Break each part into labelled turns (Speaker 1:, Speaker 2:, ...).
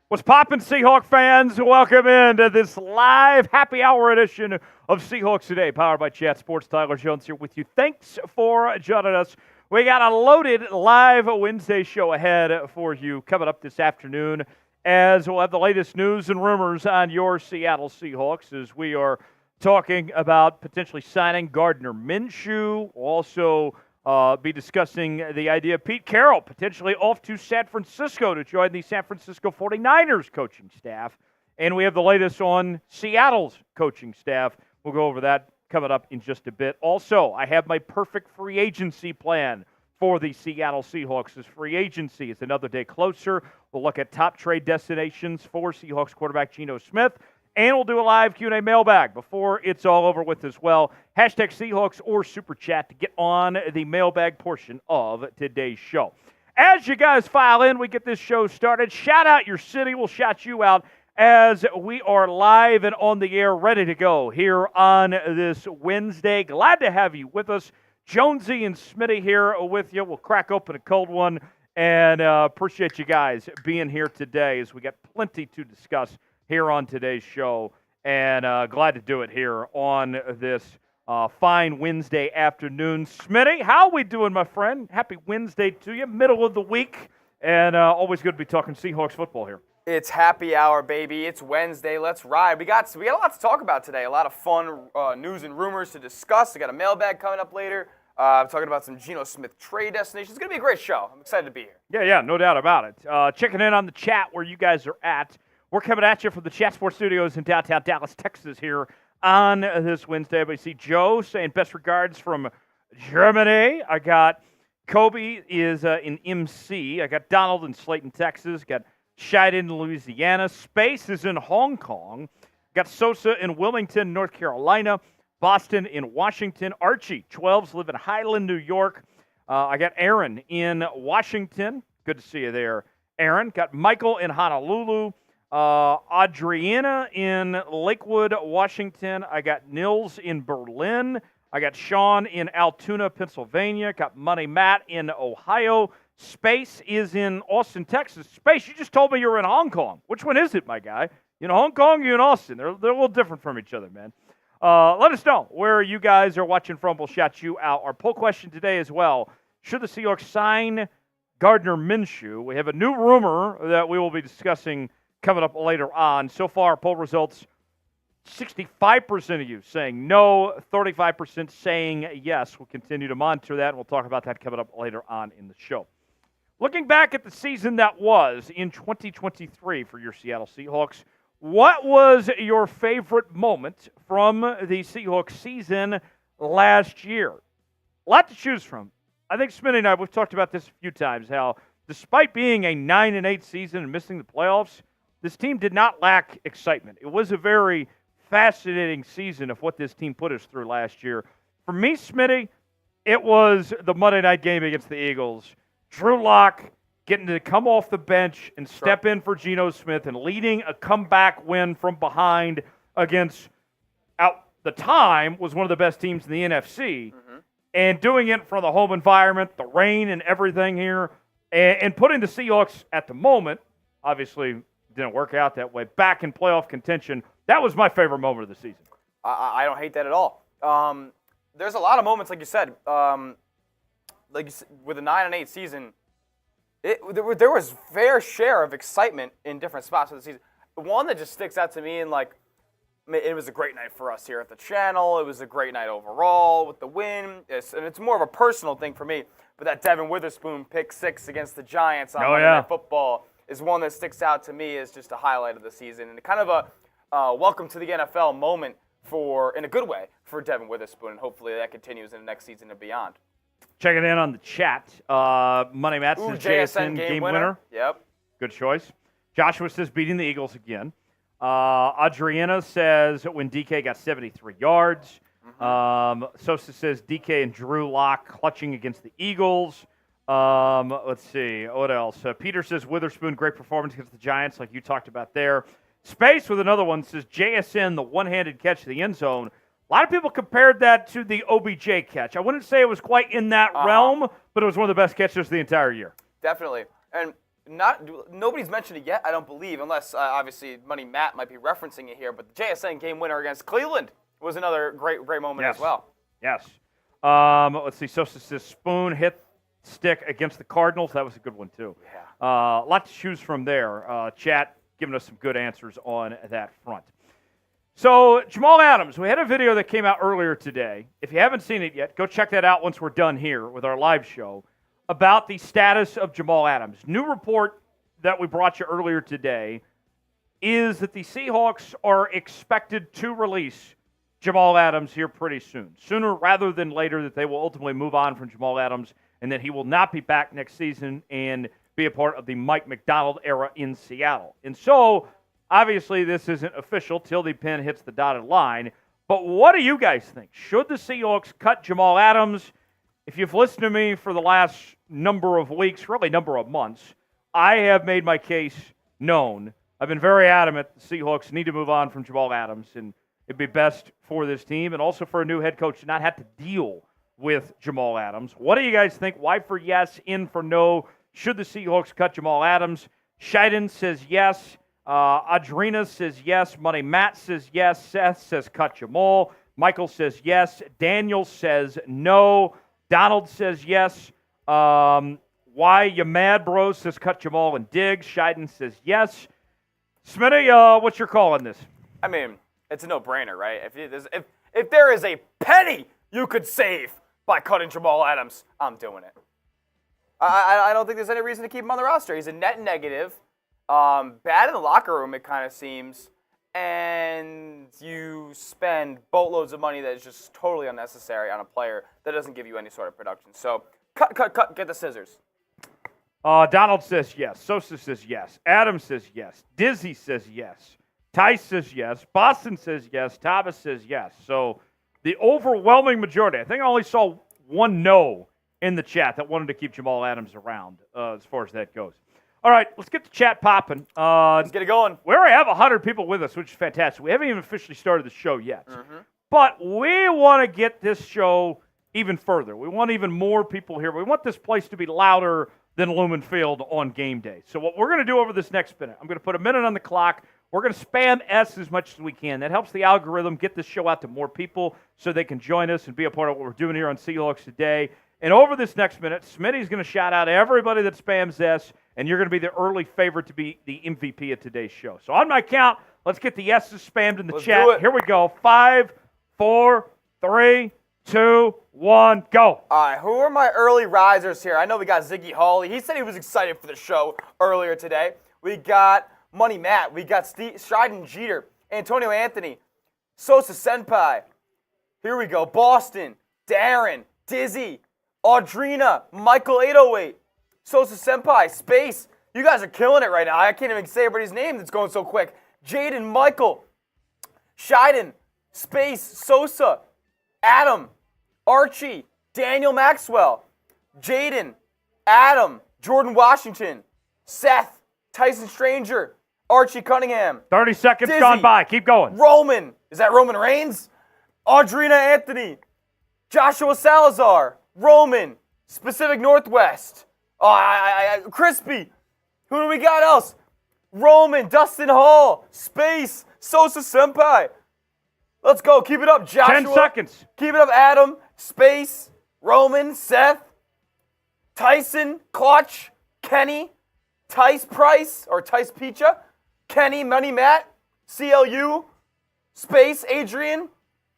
Speaker 1: What's poppin', Seahawk fans? Welcome into this live happy hour edition of Seahawks Today, powered by Chat Sports. Tyler Jones here with you. Thanks for joining us. We got a loaded live Wednesday show ahead for you coming up this afternoon, as we'll have the latest news and rumors on your Seattle Seahawks as we are talking about potentially signing Gardner Minshew. We'll also be discussing the idea of Pete Carroll potentially off to San Francisco to join the San Francisco 49ers coaching staff. And we have the latest on Seattle's coaching staff. We'll go over that coming up in just a bit. Also, I have my perfect free agency plan for the Seattle Seahawks. As free agency is another day closer. We'll look at top trade destinations for Seahawks quarterback Geno Smith. And we'll do a live Q&A mailbag before it's all over with as well. Hashtag Seahawks or Super Chat to get on the mailbag portion of today's show. As you guys file in, we get this show started. Shout out your city. We'll shout you out as we are live and on the air, ready to go here on this Wednesday. Glad to have you with us. Jonesy and Smitty here with you. We'll crack open a cold one and appreciate you guys being here today as we got plenty to discuss here on today's show, and glad to do it here on this fine Wednesday afternoon. Smitty, how we doing, my friend? Happy Wednesday to you, middle of the week, and always good to be talking Seahawks football here.
Speaker 2: It's happy hour, baby. It's Wednesday. Let's ride. We got a lot to talk about today. A lot of fun news and rumors to discuss. We got a mailbag coming up later. I'm talking about some Geno Smith trade destinations. It's going to be a great show. I'm excited to be here.
Speaker 1: Yeah, no doubt about it. Checking in on the chat where you guys are at. We're coming at you from the Chat Sports Studios in downtown Dallas, Texas here on this Wednesday. We see Joe saying best regards from Germany. I got Kobe is in MC. I got Donald in Slayton, Texas. Got Schneider in Louisiana. Space is in Hong Kong. Got Sosa in Wilmington, North Carolina. Boston in Washington. Archie, 12s, live in Highland, New York. I got Aaron in Washington. Good to see you there, Aaron. Got Michael in Honolulu. Adriana in Lakewood, Washington. I got Nils in Berlin. I got Sean in Altoona, Pennsylvania. Got Money Matt in Ohio. Space is in Austin, Texas. Space, you just told me you were in Hong Kong. Which one is it, my guy? You in Hong Kong, you in Austin? They're a little different from each other, man. Let us know where you guys are watching from. We'll shout you out. Our poll question today as well. Should the Seahawks sign Gardner Minshew? We have a new rumor that we will be discussing coming up later on. So far, poll results, 65% of you saying no, 35% saying yes. We'll continue to monitor that, and we'll talk about that coming up later on in the show. Looking back at the season that was in 2023 for your Seattle Seahawks, what was your favorite moment from the Seahawks season last year? A lot to choose from. I think Smitty and I, we've talked about this a few times, how despite being a 9-8 season and missing the playoffs, this team did not lack excitement. It was a very fascinating season of what this team put us through last year. For me, Smitty, it was the Monday night game against the Eagles. Drew Lock getting to come off the bench and step in for Geno Smith and leading a comeback win from behind against, at the time, was one of the best teams in the NFC. Mm-hmm. And doing it for the home environment, the rain and everything here, and putting the Seahawks at the moment, obviously didn't work out that way, back in playoff contention. That was my favorite moment of the season.
Speaker 2: I don't hate that at all. There's a lot of moments, like you said, with a 9-8 season, there was fair share of excitement in different spots of the season. One that just sticks out to me, and it was a great night for us here at the channel. It was a great night overall with the win, and it's more of a personal thing for me. But that Devin Witherspoon pick six against the Giants on Monday Night Football is one that sticks out to me as just a highlight of the season, and kind of a welcome to the NFL moment in a good way, for Devin Witherspoon, and hopefully that continues in the next season and beyond.
Speaker 1: Checking in on the chat. Money Matt says JSN game winner.
Speaker 2: Yep.
Speaker 1: Good choice. Joshua says beating the Eagles again. Adriana says when DK got 73 yards. Mm-hmm. Sosa says DK and Drew Lock clutching against the Eagles. Let's see. What else? Peter says Witherspoon, great performance against the Giants, like you talked about there. Space with another one says JSN, the one-handed catch to the end zone. A lot of people compared that to the OBJ catch. I wouldn't say it was quite in that realm, but it was one of the best catches of the entire year.
Speaker 2: Definitely. And nobody's mentioned it yet, I don't believe, unless obviously Money Matt might be referencing it here. But the JSN game winner against Cleveland was another great moment as well.
Speaker 1: Yes. Let's see. Sosa says Spoon hit stick against the Cardinals. That was a good one too.
Speaker 2: Yeah.
Speaker 1: A lot to choose from there. Chat giving us some good answers on that front. So, Jamal Adams, we had a video that came out earlier today. If you haven't seen it yet, go check that out once we're done here with our live show about the status of Jamal Adams. New report that we brought you earlier today is that the Seahawks are expected to release Jamal Adams here pretty soon. Sooner rather than later, that they will ultimately move on from Jamal Adams and that he will not be back next season and be a part of the Mike Macdonald era in Seattle. And so, obviously, this isn't official till the pen hits the dotted line. But what do you guys think? Should the Seahawks cut Jamal Adams? If you've listened to me for the last number of weeks, really number of months, I have made my case known. I've been very adamant the Seahawks need to move on from Jamal Adams, and it'd be best for this team and also for a new head coach to not have to deal with Jamal Adams. What do you guys think? Y for yes, in for no. Should the Seahawks cut Jamal Adams? Schneider says yes. Adrina says yes. Money Matt says yes. Seth says cut Jamal. Michael says yes. Daniel says no. Donald says yes. Why you mad, bro? Says cut Jamal and Diggs. Schneider says yes. Smitty, what's your call on this?
Speaker 2: I mean, it's a no-brainer, right? If there is a penny you could save by cutting Jamal Adams, I'm doing it. I don't think there's any reason to keep him on the roster. He's a net negative. Bad in the locker room, it kind of seems. And you spend boatloads of money that is just totally unnecessary on a player that doesn't give you any sort of production. So, cut, get the scissors.
Speaker 1: Donald says yes. Sosa says yes. Adams says yes. Dizzy says yes. Tice says yes. Boston says yes. Thomas says yes. So, the overwhelming majority, I think I only saw one no in the chat that wanted to keep Jamal Adams around as far as that goes. All right, let's get the chat popping.
Speaker 2: Let's get it going.
Speaker 1: We already have 100 people with us, which is fantastic. We haven't even officially started the show yet.
Speaker 2: Mm-hmm.
Speaker 1: But we want to get this show even further. We want even more people here. We want this place to be louder than Lumen Field on game day. So what we're going to do over this next minute, I'm going to put a minute on the clock. We're going to spam S as much as we can. That helps the algorithm get this show out to more people so they can join us and be a part of what we're doing here on Seahawks Today. And over this next minute, Smitty's going to shout out everybody that spams S, and you're going to be the early favorite to be the MVP of today's show. So on my count, let's get the S's spammed in the chat. Here we go. 5, 4, 3, 2, 1, go.
Speaker 2: All right, who are my early risers here? I know we got Ziggy Hawley. He said he was excited for the show earlier today. We got Money Matt. We got Stridon Jeter, Antonio Anthony, Sosa Senpai. Here we go. Boston, Darren, Dizzy, Audrina, Michael 808, Sosa Senpai, Space. You guys are killing it right now. I can't even say everybody's name that's going so quick. Jaden, Michael, Scheiden, Space, Sosa, Adam, Archie, Daniel Maxwell, Jaden, Adam, Jordan Washington, Seth, Tyson Stranger, Archie Cunningham.
Speaker 1: 30 seconds
Speaker 2: Dizzy,
Speaker 1: gone by. Keep going.
Speaker 2: Roman. Is that Roman Reigns? Audrina Anthony, Joshua Salazar, Roman, Pacific Northwest, Crispy. Who do we got else? Roman, Dustin Hall, Space, Sosa Senpai. Let's go. Keep it up, Joshua.
Speaker 1: 10 seconds.
Speaker 2: Keep it up, Adam, Space, Roman, Seth, Tyson, Clutch, Kenny, Tice Price, or Tice Pizza, Kenny, Money Matt, CLU, Space, Adrian,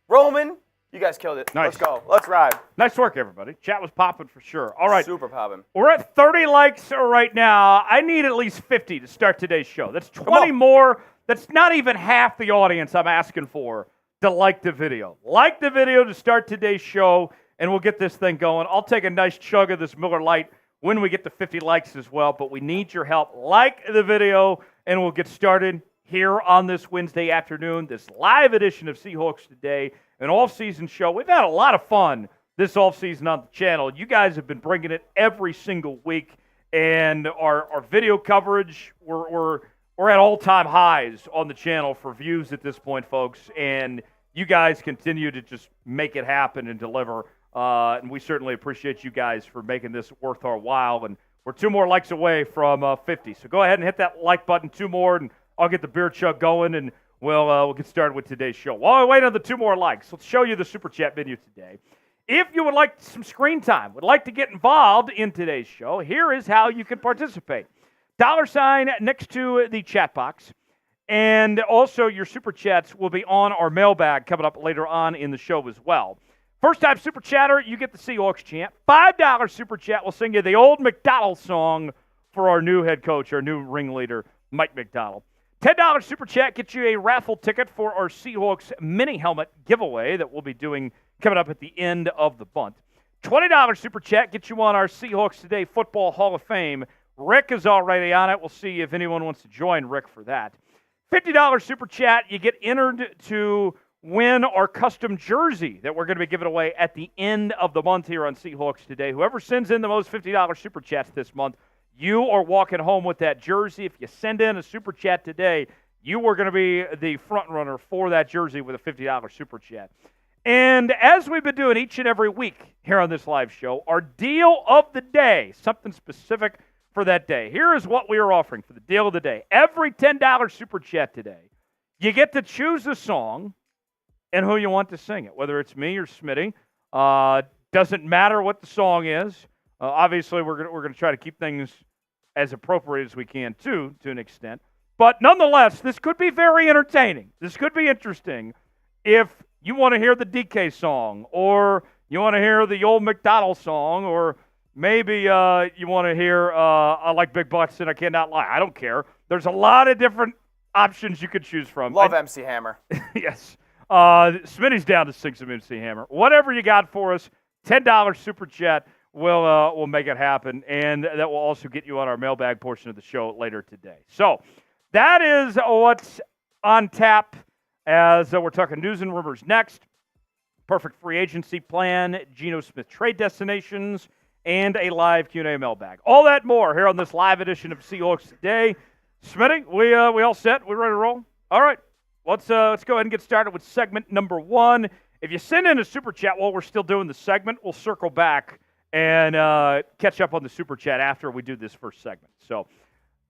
Speaker 2: Roman. You guys killed it.
Speaker 1: Nice.
Speaker 2: Let's go. Let's ride.
Speaker 1: Nice work, everybody. Chat was popping for sure. All right.
Speaker 2: Super popping.
Speaker 1: We're at 30 likes right now. I need at least 50 to start today's show. That's 20 more. That's not even half the audience I'm asking for to like the video. Like the video to start today's show, and we'll get this thing going. I'll take a nice chug of this Miller Lite when we get to 50 likes as well, but we need your help. Like the video, and we'll get started here on this Wednesday afternoon, this live edition of Seahawks Today, an off-season show. We've had a lot of fun this off-season on the channel. You guys have been bringing it every single week, and our video coverage, we're at all-time highs on the channel for views at this point, folks, and you guys continue to just make it happen and deliver, and we certainly appreciate you guys for making this worth our while, and We're 2 more likes away from 50. So go ahead and hit that like button, 2 more, and I'll get the beer chug going, and we'll get started with today's show. While we wait on the 2 more likes, let's show you the Super Chat menu today. If you would like some screen time, would like to get involved in today's show, here is how you can participate. $ next to the chat box. And also your Super Chats will be on our mailbag coming up later on in the show as well. First-time Super Chatter, you get the Seahawks chant. $5 Super Chat will sing you the old Macdonald song for our new head coach, our new ringleader, Mike Macdonald. $10 Super Chat gets you a raffle ticket for our Seahawks mini helmet giveaway that we'll be doing coming up at the end of the month. $20 Super Chat gets you on our Seahawks Today Football Hall of Fame. Rick is already on it. We'll see if anyone wants to join Rick for that. $50 Super Chat, you get entered to win our custom jersey that we're going to be giving away at the end of the month here on Seahawks Today. Whoever sends in the most $50 Super Chats this month, you are walking home with that jersey. If you send in a Super Chat today, you are going to be the front runner for that jersey with a $50 Super Chat. And as we've been doing each and every week here on this live show, our deal of the day, something specific for that day. Here is what we are offering for the deal of the day. Every $10 Super Chat today, you get to choose a song and who you want to sing it, whether it's me or Smitty. Doesn't matter what the song is. Obviously, we're going to try to keep things as appropriate as we can, too, to an extent. But nonetheless, this could be very entertaining. This could be interesting if you want to hear the DK song, or you want to hear the old McDonald song, or maybe you want to hear I Like Big Butts and I Cannot Lie. I don't care. There's a lot of different options you could choose from.
Speaker 2: Love MC Hammer.
Speaker 1: Yes. Smitty's down to sing some MC Hammer. Whatever you got for us, $10 Super Chat will make it happen, and that will also get you on our mailbag portion of the show later today. So that is what's on tap as we're talking news and rumors next. Perfect free agency plan, Geno Smith trade destinations, and a live Q&A mailbag. All that more here on this live edition of Seahawks Today. Smitty, we all set? We ready to roll? All right. Let's go ahead and get started with segment number 1. If you send in a Super Chat while we're still doing the segment, we'll circle back and catch up on the Super Chat after we do this first segment. So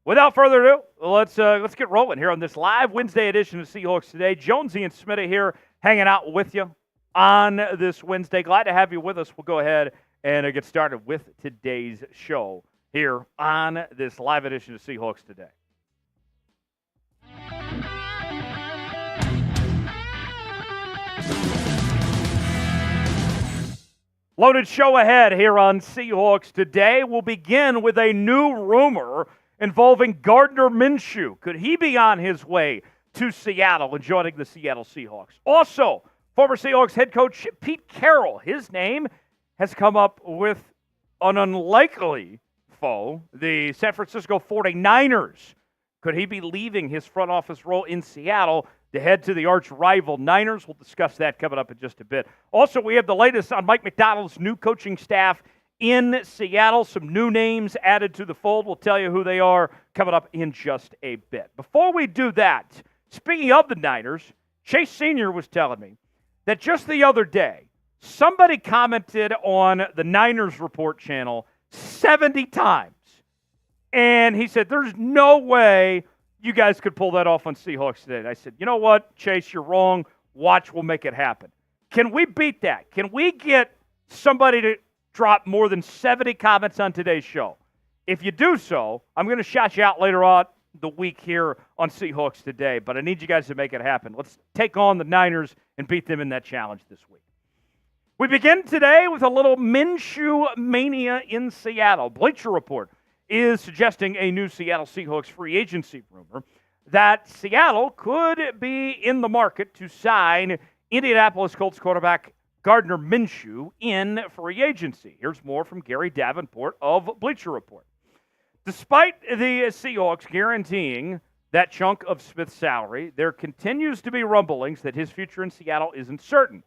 Speaker 1: without further ado, let's get rolling here on this live Wednesday edition of Seahawks Today. Jonesy and Smitty here hanging out with you on this Wednesday. Glad to have you with us. We'll go ahead and get started with today's show here on this live edition of Seahawks Today. Loaded show ahead here on Seahawks Today. We'll begin with a new rumor involving Gardner Minshew. Could he be on his way to Seattle and joining the Seattle Seahawks? Also, former Seahawks head coach Pete Carroll. His name has come up with an unlikely foe, the San Francisco 49ers. Could he be leaving his front office role in Seattle to head to the arch-rival Niners? We'll discuss that coming up in just a bit. Also, we have the latest on Mike Macdonald's new coaching staff in Seattle. Some new names added to the fold. We'll tell you who they are coming up in just a bit. Before we do that, speaking of the Niners, Chase Sr. was telling me that just the other day, somebody commented on the Niners Report channel 70 times. And he said, there's no way you guys could pull that off on Seahawks Today. And I said, you know what, Chase, you're wrong. Watch, we'll make it happen. Can we beat that? Can we get somebody to drop more than 70 comments on today's show? If you do so, I'm going to shout you out later on the week here on Seahawks Today. But I need you guys to make it happen. Let's take on the Niners and beat them in that challenge this week. We begin today with a little Minshew mania in Seattle. Bleacher Report is suggesting a new Seattle Seahawks free agency rumor that Seattle could be in the market to sign Indianapolis Colts quarterback Gardner Minshew in free agency. Here's more from Gary Davenport of Bleacher Report. Despite the Seahawks guaranteeing that chunk of Smith's salary, there continues to be rumblings that his future in Seattle isn't certain.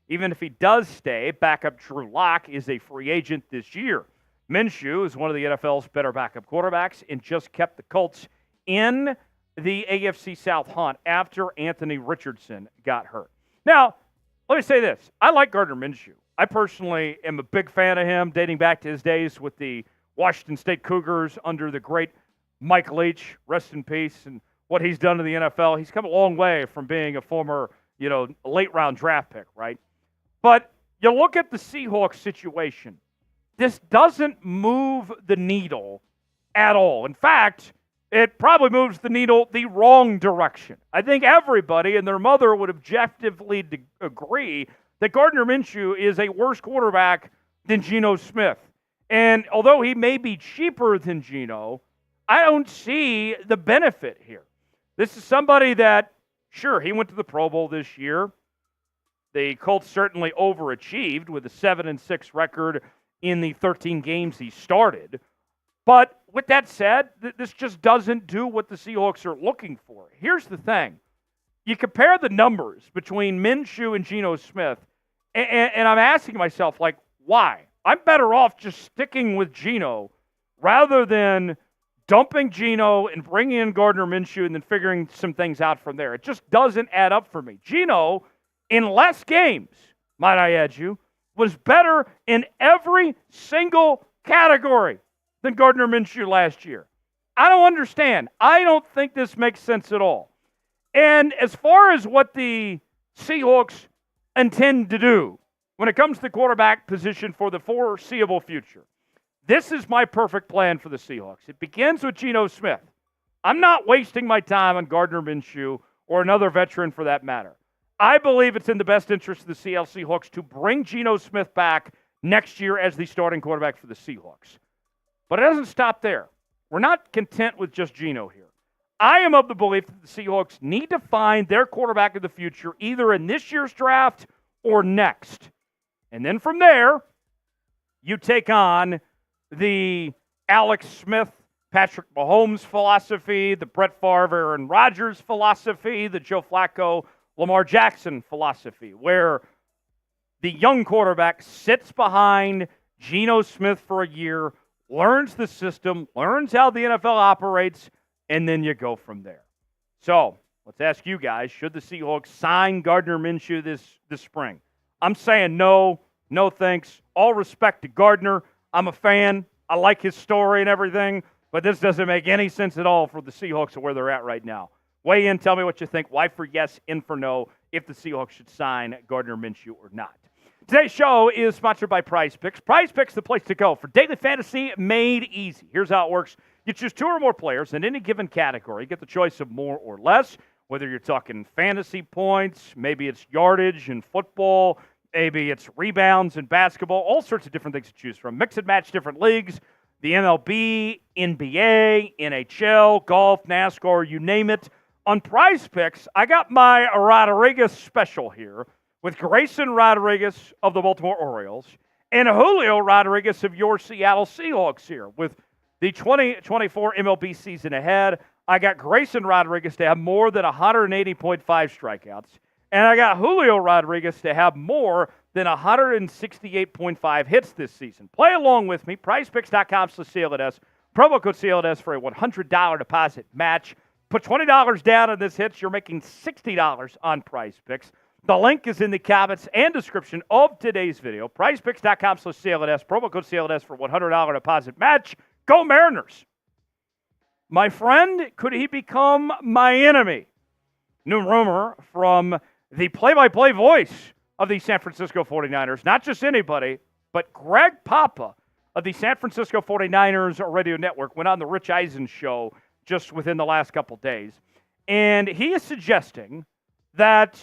Speaker 1: Even if he does stay, backup Drew Lock is a free agent this year. Minshew is one of the NFL's better backup quarterbacks and just kept the Colts in the AFC South hunt after Anthony Richardson got hurt. Now, let me say this. I like Gardner Minshew. I personally am a big fan of him, dating back to his days with the Washington State Cougars under the great Mike Leach, rest in peace, and what he's done in the NFL. He's come a long way from being a former, late-round draft pick, right? But you look at the Seahawks situation. This doesn't move the needle at all. In fact, it probably moves the needle the wrong direction. I think everybody and their mother would objectively agree that Gardner Minshew is a worse quarterback than Geno Smith. And although he may be cheaper than Geno, I don't see the benefit here. This is somebody that, sure, he went to the Pro Bowl this year. The Colts certainly overachieved with a 7-6 record in the 13 games he started. But with that said, this just doesn't do what the Seahawks are looking for. Here's the thing. You compare the numbers between Minshew and Geno Smith, and I'm asking myself, why? I'm better off just sticking with Geno rather than dumping Geno and bringing in Gardner Minshew and then figuring some things out from there. It just doesn't add up for me. Geno, in less games, might I add you, was better in every single category than Gardner Minshew last year. I don't understand. I don't think this makes sense at all. And as far as what the Seahawks intend to do when it comes to the quarterback position for the foreseeable future, this is my perfect plan for the Seahawks. It begins with Geno Smith. I'm not wasting my time on Gardner Minshew or another veteran for that matter. I believe it's in the best interest of the Seattle Seahawks to bring Geno Smith back next year as the starting quarterback for the Seahawks. But it doesn't stop there. We're not content with just Geno here. I am of the belief that the Seahawks need to find their quarterback of the future either in this year's draft or next. And then from there, you take on the Alex Smith, Patrick Mahomes philosophy, the Brett Favre, Aaron Rodgers philosophy, the Joe Flacco, Lamar Jackson philosophy, where the young quarterback sits behind Geno Smith for a year, learns the system, learns how the NFL operates, and then you go from there. So let's ask you guys, should the Seahawks sign Gardner Minshew this spring? I'm saying no thanks. All respect to Gardner. I'm a fan. I like his story and everything, but this doesn't make any sense at all for the Seahawks and where they're at right now. Weigh in, tell me what you think. Y for yes, in for no, if the Seahawks should sign Gardner Minshew or not. Today's show is sponsored by Prize Picks. Prize Picks, the place to go for daily fantasy made easy. Here's how it works. You choose 2 or more players in any given category. You get the choice of more or less, whether you're talking fantasy points, maybe it's yardage in football, maybe it's rebounds in basketball, all sorts of different things to choose from. Mix and match different leagues, the MLB, NBA, NHL, golf, NASCAR, you name it. On Prize Picks, I got my Rodriguez special here with Grayson Rodriguez of the Baltimore Orioles and Julio Rodriguez of your Seattle Seahawks here. With the 2024 MLB season ahead, I got Grayson Rodriguez to have more than 180.5 strikeouts, and I got Julio Rodriguez to have more than 168.5 hits this season. Play along with me. PrizePicks.com/CLNS. Promo code CLNS for a $100 deposit match. Put $20 down on this hits. You're making $60 on Prize Picks. The link is in the comments and description of today's video. PrizePicks.com/CLNS. Promo code CLNS for $100 deposit match. Go Mariners. My friend, could he become my enemy? New rumor from the play-by-play voice of the San Francisco 49ers. Not just anybody, but Greg Papa of the San Francisco 49ers radio network went on the Rich Eisen show just within the last couple days. And he is suggesting that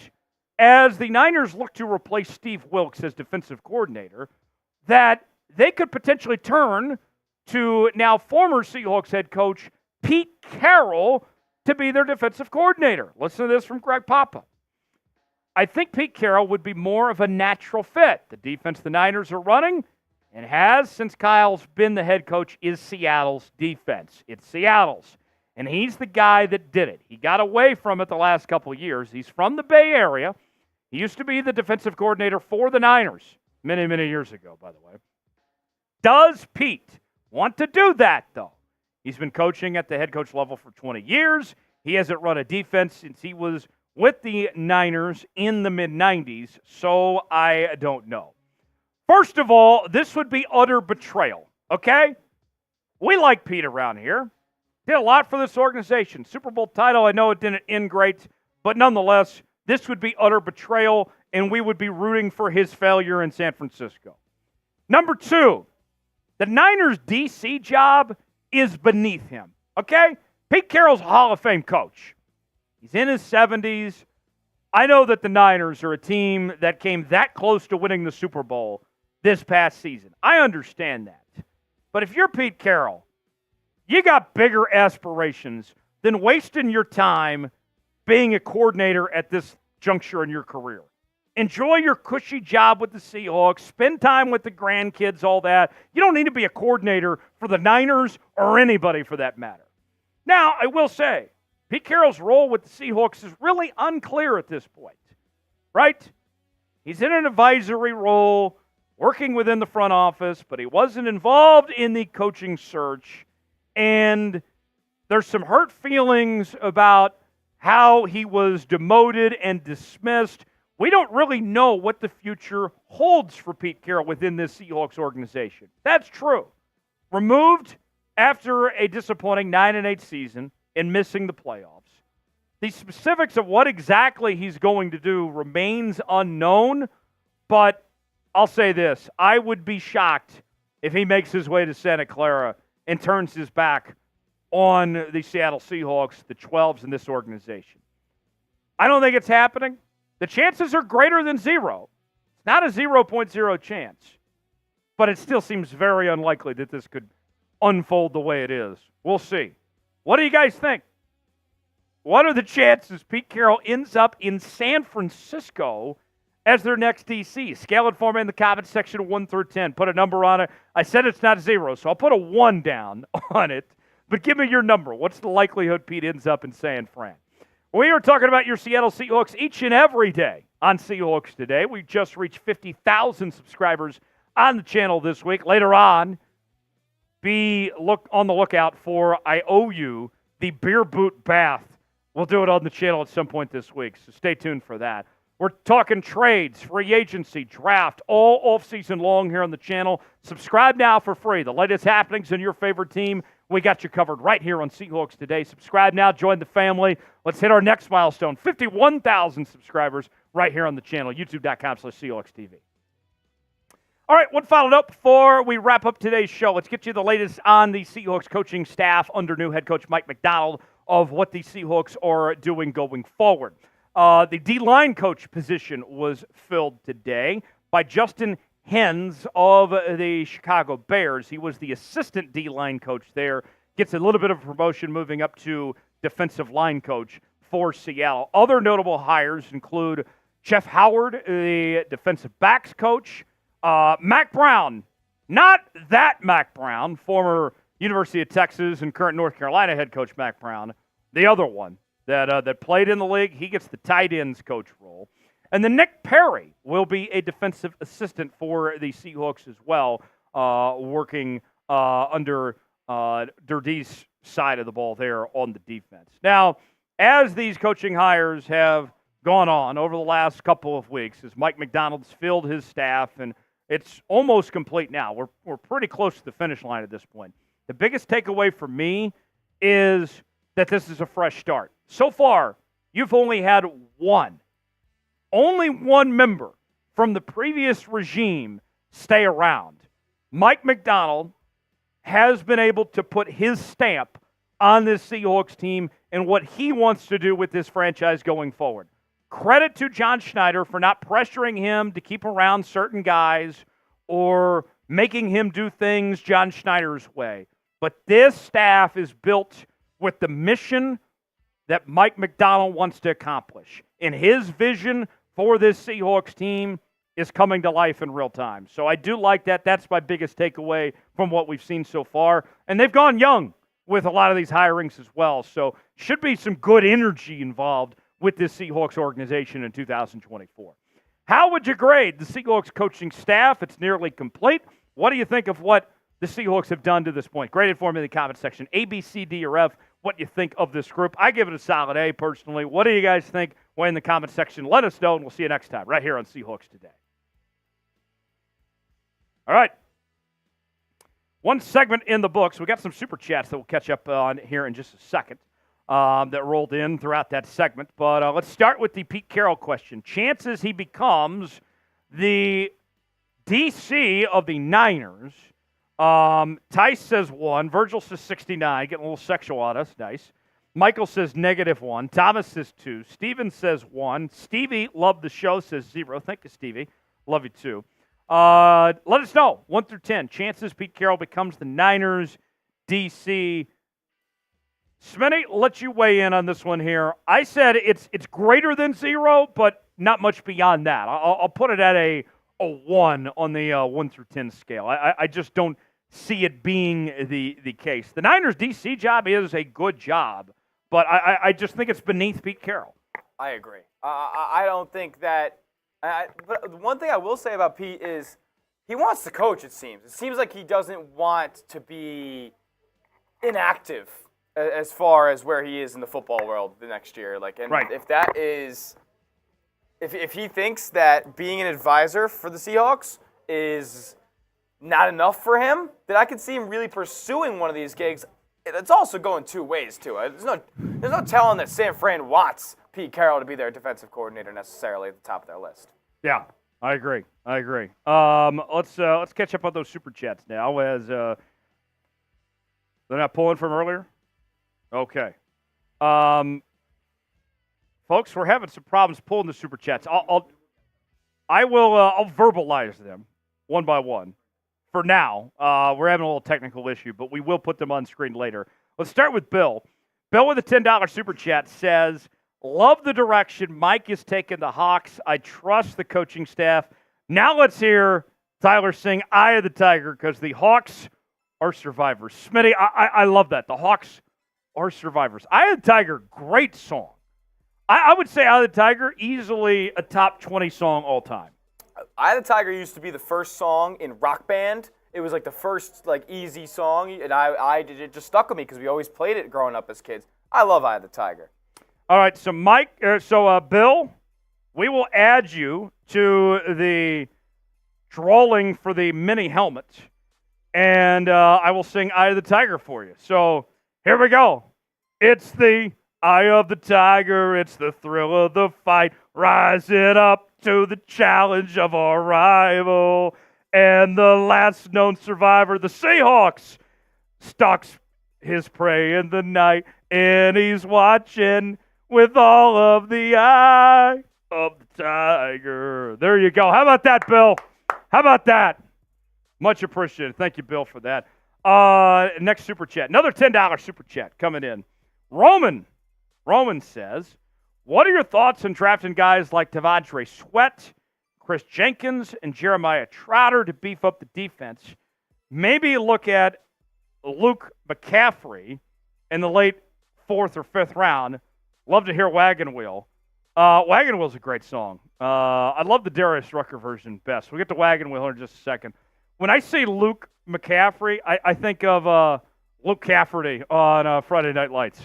Speaker 1: as the Niners look to replace Steve Wilks as defensive coordinator, that they could potentially turn to now former Seahawks head coach Pete Carroll to be their defensive coordinator. Listen to this from Greg Papa. I think Pete Carroll would be more of a natural fit. The defense the Niners are running and has since Kyle's been the head coach is Seattle's defense. It's Seattle's. And he's the guy that did it. He got away from it the last couple of years. He's from the Bay Area. He used to be the defensive coordinator for the Niners many, many years ago, by the way. Does Pete want to do that, though? He's been coaching at the head coach level for 20 years. He hasn't run a defense since he was with the Niners in the mid-90s, so I don't know. First of all, this would be utter betrayal, okay? We like Pete around here. Did a lot for this organization. Super Bowl title, I know it didn't end great, but nonetheless, this would be utter betrayal, and we would be rooting for his failure in San Francisco. Number 2, the Niners' DC job is beneath him, okay? Pete Carroll's a Hall of Fame coach. He's in his 70s. I know that the Niners are a team that came that close to winning the Super Bowl this past season. I understand that. But if you're Pete Carroll, you got bigger aspirations than wasting your time being a coordinator at this juncture in your career. Enjoy your cushy job with the Seahawks. Spend time with the grandkids, all that. You don't need to be a coordinator for the Niners or anybody for that matter. Now, I will say, Pete Carroll's role with the Seahawks is really unclear at this point, right? He's in an advisory role, working within the front office, but he wasn't involved in the coaching search. And there's some hurt feelings about how he was demoted and dismissed. We don't really know what the future holds for Pete Carroll within this Seahawks organization. That's true. Removed after a disappointing 9-8 season and missing the playoffs. The specifics of what exactly he's going to do remains unknown, but I'll say this. I would be shocked if he makes his way to Santa Clara and turns his back on the Seattle Seahawks, the 12s in this organization. I don't think it's happening. The chances are greater than 0. It's not a 0.0 chance, but it still seems very unlikely that this could unfold the way it is. We'll see. What do you guys think? What are the chances Pete Carroll ends up in San Francisco as their next DC? Scale it for me in the comments section of 1 through 10. Put a number on it. I said it's not 0, so I'll put a 1 down on it. But give me your number. What's the likelihood Pete ends up in San Fran? We are talking about your Seattle Seahawks each and every day on Seahawks Today. We just reached 50,000 subscribers on the channel this week. Later on, be on the lookout for I Owe You, the beer boot bath. We'll do it on the channel at some point this week, so stay tuned for that. We're talking trades, free agency, draft, all off-season long here on the channel. Subscribe now for free. The latest happenings in your favorite team, we got you covered right here on Seahawks Today. Subscribe now. Join the family. Let's hit our next milestone, 51,000 subscribers right here on the channel, youtube.com/SeahawksTV. All right, one final note before we wrap up today's show. Let's get you the latest on the Seahawks coaching staff under new head coach Mike Macdonald of what the Seahawks are doing going forward. The D-line coach position was filled today by Justin Hens of the Chicago Bears. He was the assistant D-line coach there. Gets a little bit of promotion moving up to defensive line coach for Seattle. Other notable hires include Jeff Howard, the defensive backs coach. Mac Brown, not that Mac Brown, former University of Texas and current North Carolina head coach Mac Brown, the other one that played in the league. He gets the tight ends coach role. And then Nick Perry will be a defensive assistant for the Seahawks as well, working under Durdee's side of the ball there on the defense. Now, as these coaching hires have gone on over the last couple of weeks, as Mike Macdonald's filled his staff, and it's almost complete now. We're pretty close to the finish line at this point. The biggest takeaway for me is that this is a fresh start. So far, you've only had only one member from the previous regime stay around. Mike Macdonald has been able to put his stamp on this Seahawks team and what he wants to do with this franchise going forward. Credit to John Schneider for not pressuring him to keep around certain guys or making him do things John Schneider's way. But this staff is built with the mission that Mike Macdonald wants to accomplish. And his vision for this Seahawks team is coming to life in real time. So I do like that. That's my biggest takeaway from what we've seen so far. And they've gone young with a lot of these hirings as well. So should be some good energy involved with this Seahawks organization in 2024. How would you grade the Seahawks coaching staff? It's nearly complete. What do you think of what the Seahawks have done to this point? Grade it for me in the comment section. A, B, C, D, or F. What you think of this group? I give it a solid A personally. What do you guys think? Well, in the comment section, let us know, and we'll see you next time right here on Seahawks Today. All right. one segment in the books. We got some super chats that we'll catch up on here in just a second that rolled in throughout that segment. But let's start with the Pete Carroll question. Chances he becomes the DC of the Niners. Tice says 1. Virgil says 69. Getting a little sexual on us. Nice. Michael says -1. Thomas says 2. Steven says 1. Stevie, love the show, says 0. Thank you, Stevie. Love you too. Let us know, 1 through 10. Chances Pete Carroll becomes the Niners DC. Smitty, let you weigh in on this one here. I said it's greater than 0, but not much beyond that. I'll put it at a 1 on the 1 through 10 scale. I just don't see it being the case. The Niners DC job is a good job, but I just think it's beneath Pete Carroll.
Speaker 2: I agree. I don't think that. But one thing I will say about Pete is he wants to coach. It seems like he doesn't want to be inactive as far as where he is in the football world the next year.
Speaker 1: Right.
Speaker 2: If that is, if he thinks that being an advisor for the Seahawks is not enough for him, then I could see him really pursuing one of these gigs. It's also going two ways too. There's no telling that San Fran wants Pete Carroll to be their defensive coordinator necessarily at the top of their list.
Speaker 1: Yeah, I agree. Let's catch up on those super chats now. As they're not pulling from earlier. Okay, folks, we're having some problems pulling the super chats. I'll verbalize them one by one. For now, we're having a little technical issue, but we will put them on screen later. Let's start with Bill. Bill with a $10 super chat says, love the direction Mike is taking the Hawks. I trust the coaching staff. Now let's hear Tyler sing Eye of the Tiger because the Hawks are survivors. Smitty, I love that. The Hawks are survivors. Eye of the Tiger, great song. I would say Eye of the Tiger, easily a top 20 song all time.
Speaker 2: Eye of the Tiger used to be the first song in Rock Band. It was like the first easy song, and it just stuck with me because we always played it growing up as kids. I love Eye of the Tiger.
Speaker 1: All right, so Bill, we will add you to the drawing for the mini helmet, and I will sing Eye of the Tiger for you. So here we go. It's the Eye of the Tiger. It's the thrill of the fight. Rising up to the challenge of our rival. And the last known survivor, the Seahawks, stalks his prey in the night. And he's watching with all of the eye of the tiger. There you go. How about that, Bill? How about that? Much appreciated. Thank you, Bill, for that. Next super chat. Another $10 super chat coming in. Roman says, what are your thoughts on drafting guys like Devontae Sweat, Chris Jenkins, and Jeremiah Trotter to beef up the defense? Maybe look at Luke McCaffrey in the late 4th or 5th round. Love to hear Wagon Wheel. Wagon Wheel's a great song. I love the Darius Rucker version best. We'll get to Wagon Wheel in just a second. When I say Luke McCaffrey, I think of Luke Cafferty on Friday Night Lights.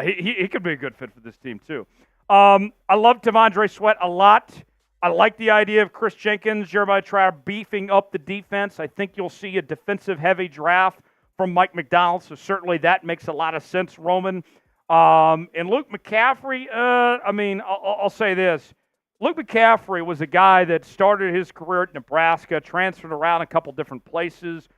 Speaker 1: He could be a good fit for this team, too. I love Devontae Sweat a lot. I like the idea of Chris Jenkins, Jeremiah Trotter beefing up the defense. I think you'll see a defensive-heavy draft from Mike Macdonald, so certainly that makes a lot of sense, Roman. And Luke McCaffrey, I'll say this. Luke McCaffrey was a guy that started his career at Nebraska, transferred around a couple different places.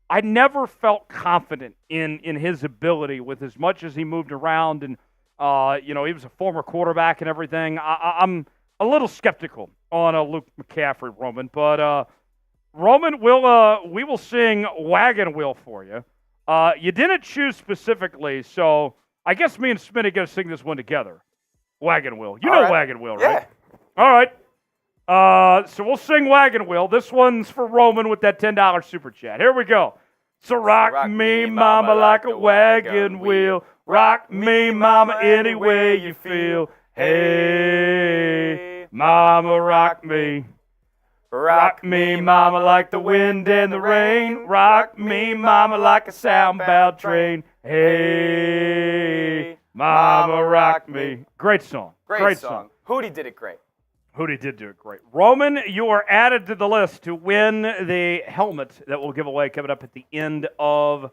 Speaker 1: I never felt confident in his ability with as much as he moved around and, he was a former quarterback and everything. I'm a little skeptical on Luke McCaffrey, Roman. But, Roman, we will sing Wagon Wheel for you. You didn't choose specifically, so I guess me and Smitty got to sing this one together. Wagon Wheel. You know right. Wagon Wheel, right?
Speaker 2: Yeah.
Speaker 1: All right. So we'll sing Wagon Wheel. This one's for Roman with that $10 super chat. Here we go. So rock me, mama, like a wagon wheel. Rock me, mama, any way you feel. Hey, mama, rock me. Rock me, mama, like the wind and the rain. Rock me, mama, like a soundbound train. Hey, mama, rock me. Great song.
Speaker 2: Great song. Hootie did it great.
Speaker 1: Hootie did do it great. Roman, you are added to the list to win the helmet that we'll give away coming up at the end of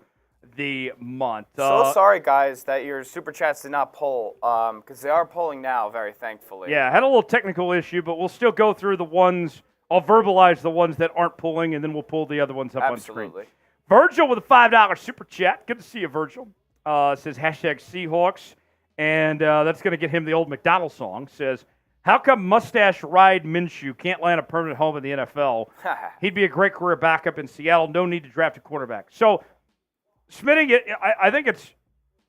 Speaker 1: the month.
Speaker 2: So sorry, guys, that your Super Chats did not poll, because they are polling now, very thankfully.
Speaker 1: Yeah, had a little technical issue, but we'll still go through the ones. I'll verbalize the ones that aren't pulling, and then we'll pull the other ones up on screen.
Speaker 2: Absolutely.
Speaker 1: Virgil with a $5 Super Chat. Good to see you, Virgil. Says hashtag Seahawks, and that's going to get him the old Macdonald song. Says, how come Mustache Ride Minshew can't land a permanent home in the NFL? He'd be a great career backup in Seattle. No need to draft a quarterback. So, Smitty, I think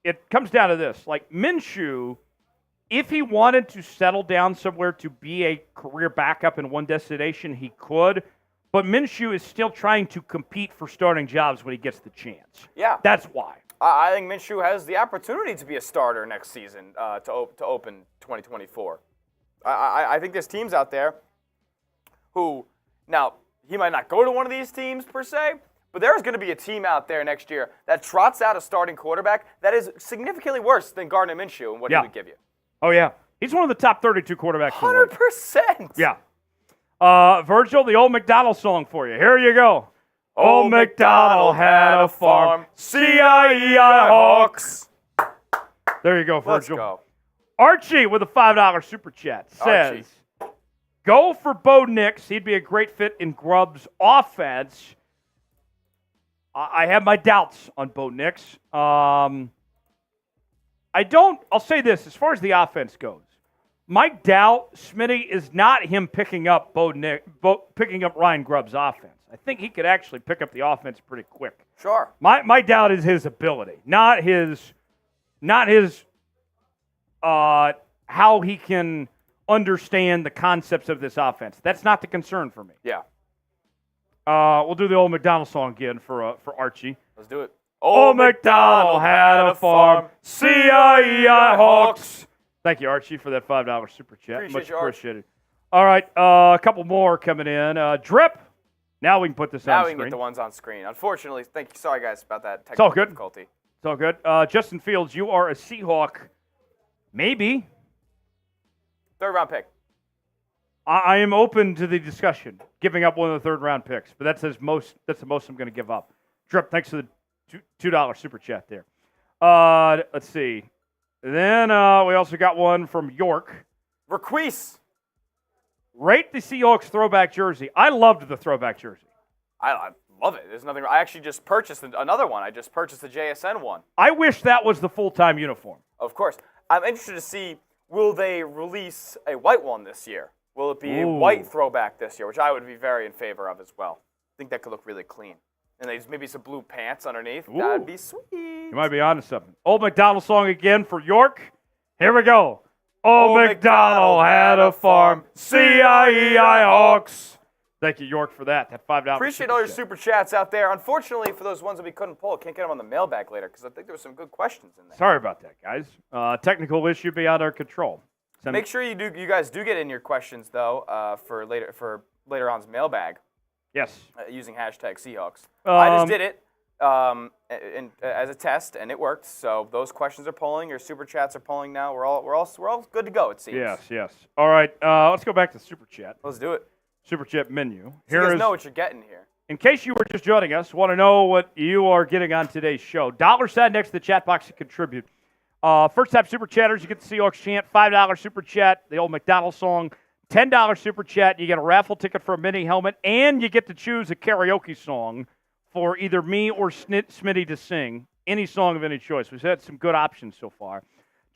Speaker 1: it comes down to this. Like, Minshew, if he wanted to settle down somewhere to be a career backup in one destination, he could. But Minshew is still trying to compete for starting jobs when he gets the chance.
Speaker 2: Yeah.
Speaker 1: That's why.
Speaker 2: I think Minshew has the opportunity to be a starter next season to open 2024. I think there's teams out there who, now, he might not go to one of these teams per se, but there's going to be a team out there next year that trots out a starting quarterback that is significantly worse than Gardner Minshew and what he would give you.
Speaker 1: Oh, yeah. He's one of the top 32 quarterbacks.
Speaker 2: 100%.
Speaker 1: Yeah. Virgil, the old Macdonald song for you. Here you go.
Speaker 2: Old MacDonald had a farm, C-I-E-I Hawks.
Speaker 1: There you go, Virgil.
Speaker 2: Let's go.
Speaker 1: Archie with a $5 Super Chat says, go for Bo Nix. He'd be a great fit in Grubb's offense. I have my doubts on Bo Nix. I'll say this, as far as the offense goes, my doubt, Smitty, is not him picking up picking up Ryan Grubb's offense. I think he could actually pick up the offense pretty quick.
Speaker 2: Sure.
Speaker 1: My doubt is his ability, not his how he can understand the concepts of this offense. That's not the concern for me.
Speaker 2: Yeah.
Speaker 1: We'll do the old McDonald song again for Archie.
Speaker 2: Let's do it.
Speaker 1: Old MacDonald had a farm, C-I-E-I Hawks. Thank you, Archie, for that $5 Super Chat. Much appreciated. All right, a couple more coming in. Drip. Now we can put this on screen.
Speaker 2: Now we can get the ones on screen. Unfortunately, sorry, guys, about that
Speaker 1: It's all
Speaker 2: technical
Speaker 1: good.
Speaker 2: difficulty.
Speaker 1: It's all good. Justin Fields, you are a Seahawk. Maybe.
Speaker 2: Third-round pick.
Speaker 1: I am open to the discussion, giving up one of the third-round picks, but that's the most I'm going to give up. Drip, thanks for the $2 Super Chat there. Let's see. Then we also got one from York.
Speaker 2: Requise.
Speaker 1: Rate the Seahawks throwback jersey. I loved the throwback jersey.
Speaker 2: I love it. There's nothing. I actually just purchased another one. I just purchased the JSN one.
Speaker 1: I wish that was the full-time uniform.
Speaker 2: Of course. I'm interested to see, will they release a white one this year? Will it be a white throwback this year, which I would be very in favor of as well. I think that could look really clean. And maybe some blue pants underneath.
Speaker 1: Ooh.
Speaker 2: That'd be sweet.
Speaker 1: You might be onto something. Old MacDonald song again for York. Here we go. Old MacDonald had a farm, C-I-E-I Hawks. Thank you, York, for that. That $5.
Speaker 2: Appreciate all your Super Chats out there. Unfortunately, for those ones that we couldn't pull, can't get them on the mailbag later because I think there were some good questions in there.
Speaker 1: Sorry about that, guys. Technical issue beyond our control.
Speaker 2: Make sure you guys do get in your questions though for later on's mailbag.
Speaker 1: Yes.
Speaker 2: Using hashtag Seahawks. I just did it as a test and it worked. So those questions are polling. Your Super Chats are polling now. We're all good to go. It seems.
Speaker 1: Yes. All right. Let's go back to Super Chat.
Speaker 2: Let's do it.
Speaker 1: Super Chat menu.
Speaker 2: So you guys know what you're getting here.
Speaker 1: In case you were just joining us, want to know what you are getting on today's show. $sign next to the chat box to contribute. First time Super Chatters, you get the Seahawks chant. $5 Super Chat, the old McDonald song. $10 Super Chat, you get a raffle ticket for a mini helmet, and you get to choose a karaoke song for either me or Smitty to sing. Any song of any choice. We've had some good options so far.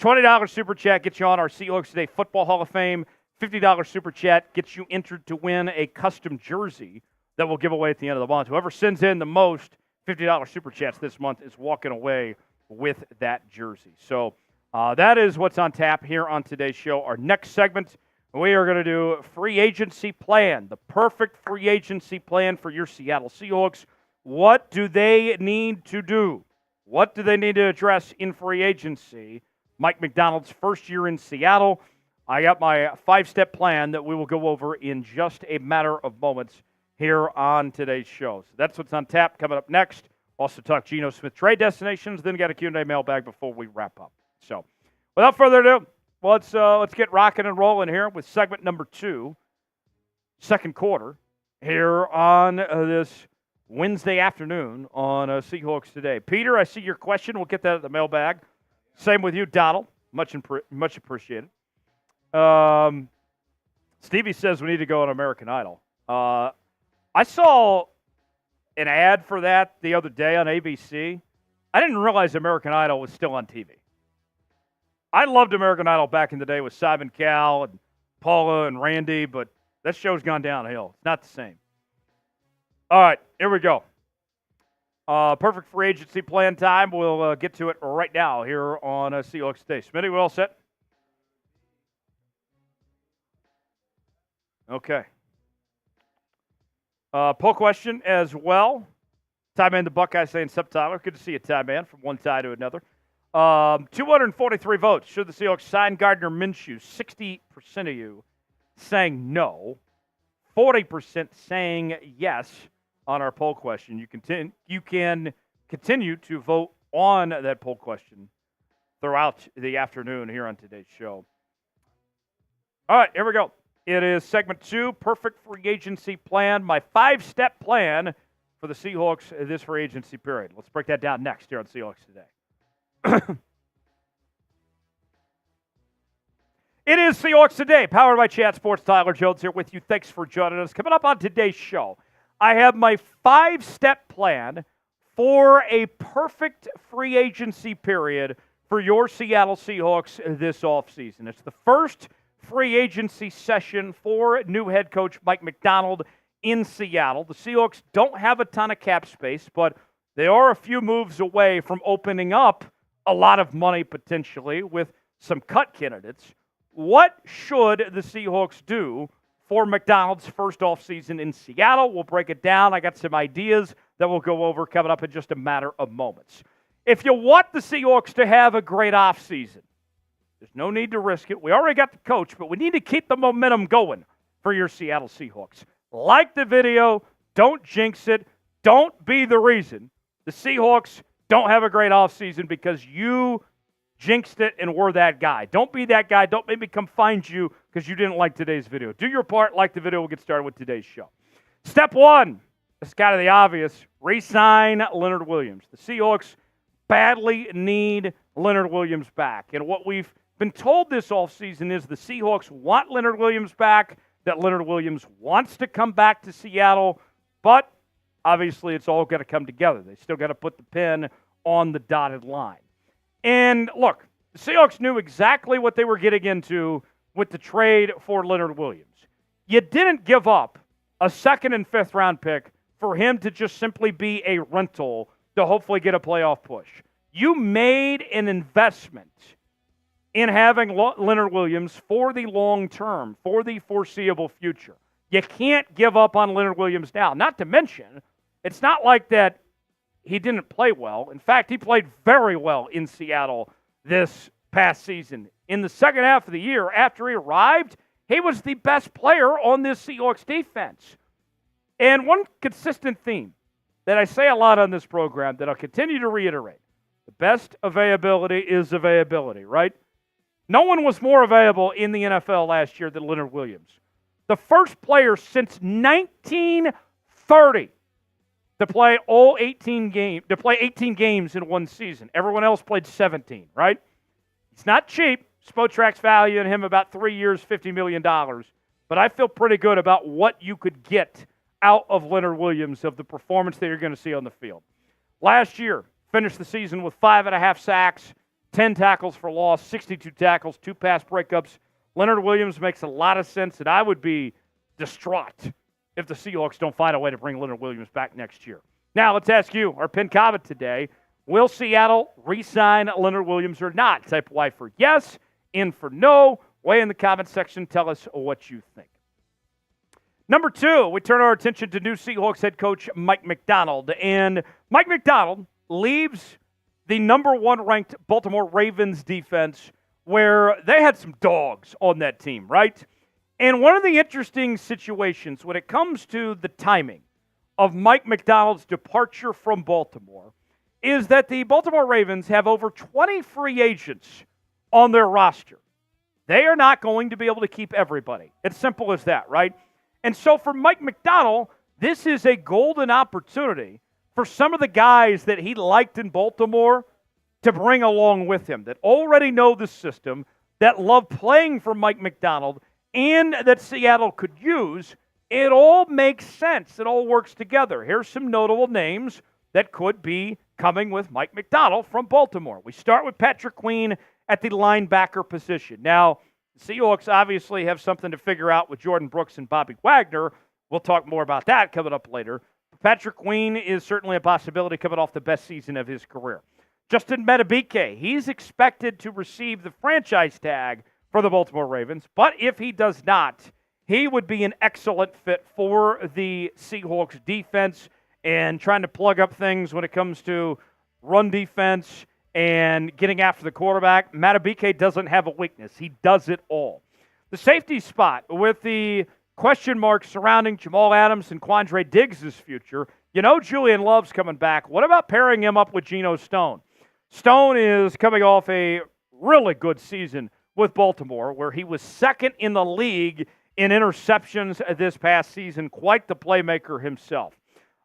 Speaker 1: $20 Super Chat gets you on our Seahawks Today Football Hall of Fame. $50 Super Chat gets you entered to win a custom jersey that we'll give away at the end of the month. Whoever sends in the most $50 Super Chats this month is walking away with that jersey. So that is what's on tap here on today's show. Our next segment, we are going to do free agency plan, the perfect free agency plan for your Seattle Seahawks. What do they need to do? What do they need to address in free agency? Mike Macdonald's first year in Seattle. I got my 5-step plan that we will go over in just a matter of moments here on today's show. So that's what's on tap. Coming up next, also talk Geno Smith trade destinations, then get a Q&A mailbag before we wrap up. So without further ado, Well, let's get rocking and rolling here with segment number 2, second quarter, here on this Wednesday afternoon on Seahawks Today. Peter, I see your question. We'll get that at the mailbag. Same with you, Donald. Much appreciated. Stevie says we need to go on American Idol. I saw an ad for that the other day on ABC. I didn't realize American Idol was still on TV. I loved American Idol back in the day with Simon Cowell and Paula and Randy, but that show's gone downhill. It's not the same. All right, here we go. Perfect free agency plan time. We'll get to it right now here on Seahawks Today. Smitty, we all set? Okay. Poll question as well. Tie man, the Buckeye saying, Sup, Tyler. Good to see you, Tie man, from one tie to another. 243 votes. Should the Seahawks sign Gardner Minshew? 60% of you saying no. 40% saying yes on our poll question. You can continue to vote on that poll question throughout the afternoon here on today's show. All right, here we go. It is segment 2, perfect free agency plan, my 5-step plan for the Seahawks this free agency period. Let's break that down next here on Seahawks Today. It is Seahawks Today, powered by Chat Sports. Tyler Jones here with you. Thanks for joining us. Coming up on today's show, I have my 5-step plan for a perfect free agency period for your Seattle Seahawks this offseason. It's the first free agency session for new head coach Mike Macdonald in Seattle. The Seahawks don't have a ton of cap space, but they are a few moves away from opening up a lot of money potentially with some cut candidates. What should the Seahawks do for Macdonald's first offseason in Seattle? We'll break it down. I got some ideas that we'll go over coming up in just a matter of moments. If you want the Seahawks to have a great offseason, there's no need to risk it. We already got the coach, but we need to keep the momentum going for your Seattle Seahawks. Like the video. Don't jinx it. Don't be the reason the Seahawks don't have a great offseason because you jinxed it and were that guy. Don't be that guy. Don't make me come find you because you didn't like today's video. Do your part. Like the video. We'll get started with today's show. Step 1, it's kind of the obvious. Re-sign Leonard Williams. The Seahawks badly need Leonard Williams back. And what we've been told this offseason is the Seahawks want Leonard Williams back, that Leonard Williams wants to come back to Seattle, but obviously it's all got to come together. They still got to put the pin on the dotted line. And look, the Seahawks knew exactly what they were getting into with the trade for Leonard Williams. You didn't give up a 2nd and 5th round pick for him to just simply be a rental to hopefully get a playoff push. You made an investment in having Leonard Williams for the long term, for the foreseeable future. You can't give up on Leonard Williams now. Not to mention, it's not like that he didn't play well. In fact, he played very well in Seattle this past season. In the second half of the year, after he arrived, he was the best player on this Seahawks defense. And one consistent theme that I say a lot on this program that I'll continue to reiterate, the best availability is availability, right? No one was more available in the NFL last year than Leonard Williams. The first player since 1930 to play 18 games in one season. Everyone else played 17, right? It's not cheap. Spotrac's valuing him about 3 years, $50 million. But I feel pretty good about what you could get out of Leonard Williams, of the performance that you're going to see on the field. Last year, finished the season with 5.5 sacks, 10 tackles for loss, 62 tackles, 2 pass breakups. Leonard Williams makes a lot of sense, and I would be distraught if the Seahawks don't find a way to bring Leonard Williams back next year. Now, let's ask you, our pinned comment today, will Seattle re-sign Leonard Williams or not? Type Y for yes, in for no. Weigh in the comment section. Tell us what you think. Number 2, we turn our attention to new Seahawks head coach Mike Macdonald. And Mike Macdonald leaves the number 1 ranked Baltimore Ravens defense, where they had some dogs on that team, right? And one of the interesting situations when it comes to the timing of Mike Macdonald's departure from Baltimore is that the Baltimore Ravens have over 20 free agents on their roster. They are not going to be able to keep everybody. It's simple as that, right? And so for Mike Macdonald, this is a golden opportunity for some of the guys that he liked in Baltimore to bring along with him, that already know the system, that love playing for Mike Macdonald, and that Seattle could use. It all makes sense. It all works together. Here's some notable names that could be coming with Mike Macdonald from Baltimore. We start with Patrick Queen at the linebacker position. Now, the Seahawks obviously have something to figure out with Jordan Brooks and Bobby Wagner. We'll talk more about that coming up later. Patrick Queen is certainly a possibility coming off the best season of his career. Justin Madubuike, he's expected to receive the franchise tag for the Baltimore Ravens, but if he does not, he would be an excellent fit for the Seahawks defense and trying to plug up things when it comes to run defense and getting after the quarterback. Madubuike doesn't have a weakness. He does it all. The safety spot with the question marks surrounding Jamal Adams and Quandre Diggs' future. You know Julian Love's coming back. What about pairing him up with Geno Stone? Stone is coming off a really good season with Baltimore, where he was second in the league in interceptions this past season. Quite the playmaker himself.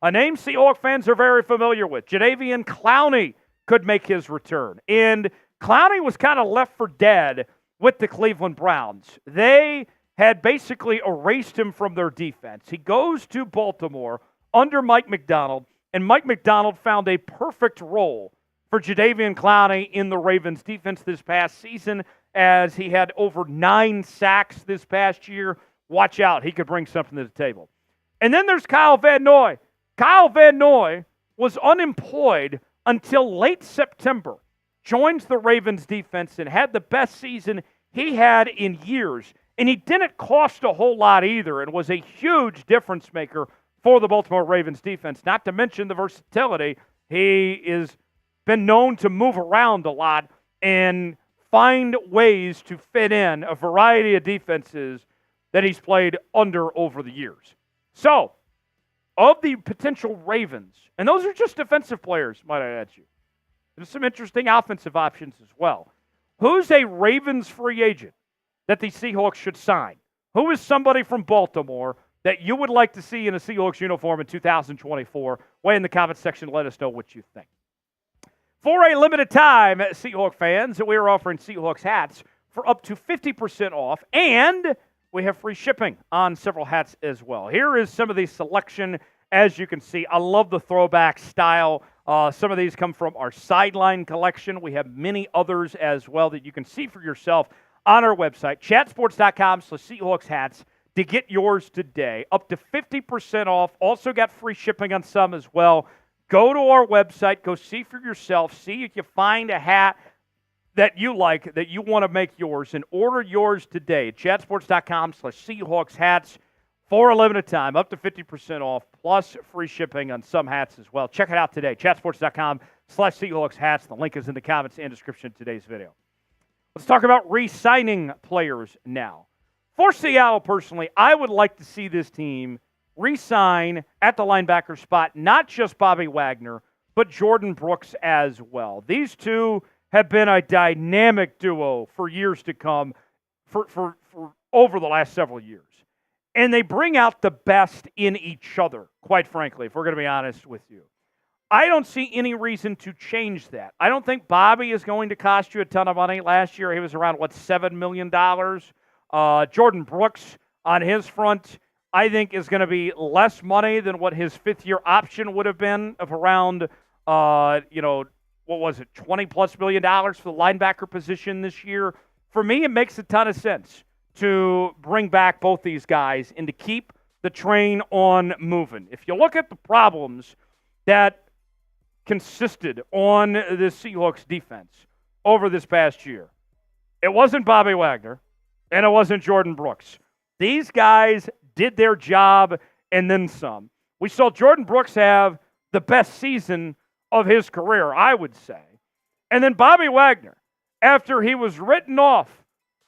Speaker 1: A name Seahawks fans are very familiar with. Jadeveon Clowney could make his return. And Clowney was kind of left for dead with the Cleveland Browns. They had basically erased him from their defense. He goes to Baltimore under Mike Macdonald, and Mike Macdonald found a perfect role for Jadeveon Clowney in the Ravens defense this past season, as he had over 9 sacks this past year. Watch out. He could bring something to the table. And then there's Kyle Van Noy. Kyle Van Noy was unemployed until late September, joins the Ravens defense and had the best season he had in years. And he didn't cost a whole lot either and was a huge difference maker for the Baltimore Ravens defense, not to mention the versatility. He is been known to move around a lot and find ways to fit in a variety of defenses that he's played under over the years. So, of the potential Ravens, and those are just defensive players, might I add you. There's some interesting offensive options as well. Who's a Ravens free agent that the Seahawks should sign? Who is somebody from Baltimore that you would like to see in a Seahawks uniform in 2024? Weigh in the comments section. Let us know what you think. For a limited time, Seahawks fans, we are offering Seahawks hats for up to 50% off, and we have free shipping on several hats as well. Here is some of the selection. As you can see, I love the throwback style. Some of these come from our sideline collection. We have many others as well that you can see for yourself on our website, chatsports.com/Seahawks hats, to get yours today. Up to 50% off. Also got free shipping on some as well. Go to our website. Go see for yourself. See if you find a hat that you like, that you want to make yours, and order yours today. Chatsports.com/Seahawks hats for a limited time. Up to 50% off, plus free shipping on some hats as well. Check it out today. Chatsports.com/Seahawks hats. The link is in the comments and description of today's video. Let's talk about re-signing players now. For Seattle, personally, I would like to see this team re-sign at the linebacker spot, not just Bobby Wagner, but Jordan Brooks as well. These two have been a dynamic duo for years to come, for over the last several years. And they bring out the best in each other, quite frankly, if we're going to be honest with you. I don't see any reason to change that. I don't think Bobby is going to cost you a ton of money. Last year, he was around, $7 million? Jordan Brooks, on his front, I think is going to be less money than what his fifth-year option would have been, of around, what was it, $20+ million for the linebacker position this year. For me, it makes a ton of sense to bring back both these guys and to keep the train on moving. If you look at the problems that consisted on the Seahawks defense over this past year, it wasn't Bobby Wagner and it wasn't Jordan Brooks. These guys did their job and then some. We saw Jordan Brooks have the best season of his career, I would say. And then Bobby Wagner, after he was written off,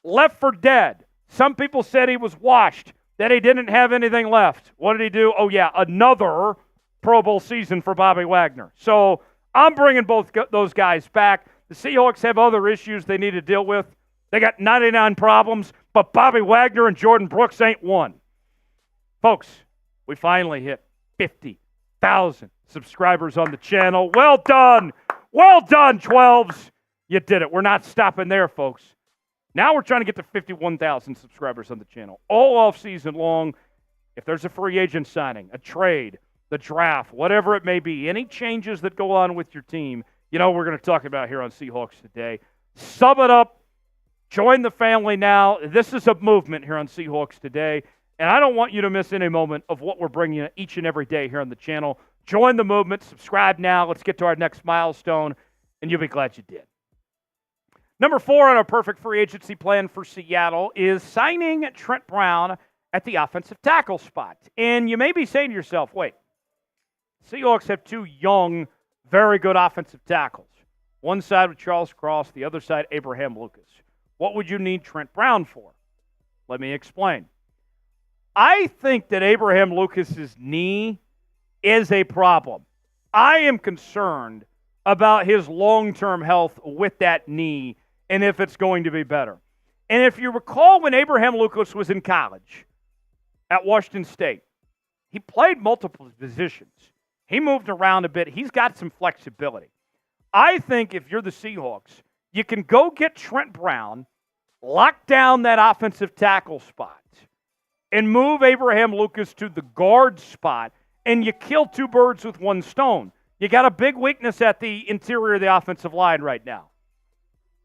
Speaker 1: left for dead. Some people said he was washed, that he didn't have anything left. What did he do? Oh, yeah, another Pro Bowl season for Bobby Wagner. So I'm bringing both those guys back. The Seahawks have other issues they need to deal with. They got 99 problems, but Bobby Wagner and Jordan Brooks ain't one. Folks, we finally hit 50,000 subscribers on the channel. Well done. Well done, 12s. You did it. We're not stopping there, folks. Now we're trying to get to 51,000 subscribers on the channel. All off season long. If there's a free agent signing, a trade, the draft, whatever it may be, any changes that go on with your team, you know we're going to talk about here on Seahawks Today. Sum it up. Join the family now. This is a movement here on Seahawks Today, and I don't want you to miss any moment of what we're bringing you each and every day here on the channel. Join the movement. Subscribe now. Let's get to our next milestone, and you'll be glad you did. Number 4 on our perfect free agency plan for Seattle is signing Trent Brown at the offensive tackle spot. And you may be saying to yourself, wait, Seahawks have 2 young, very good offensive tackles. One side with Charles Cross, the other side Abraham Lucas. What would you need Trent Brown for? Let me explain. I think that Abraham Lucas's knee is a problem. I am concerned about his long-term health with that knee and if it's going to be better. And if you recall when Abraham Lucas was in college at Washington State, he played multiple positions. He moved around a bit. He's got some flexibility. I think if you're the Seahawks, you can go get Trent Brown, lock down that offensive tackle spot, and move Abraham Lucas to the guard spot, and you kill 2 birds with 1 stone. You got a big weakness at the interior of the offensive line right now.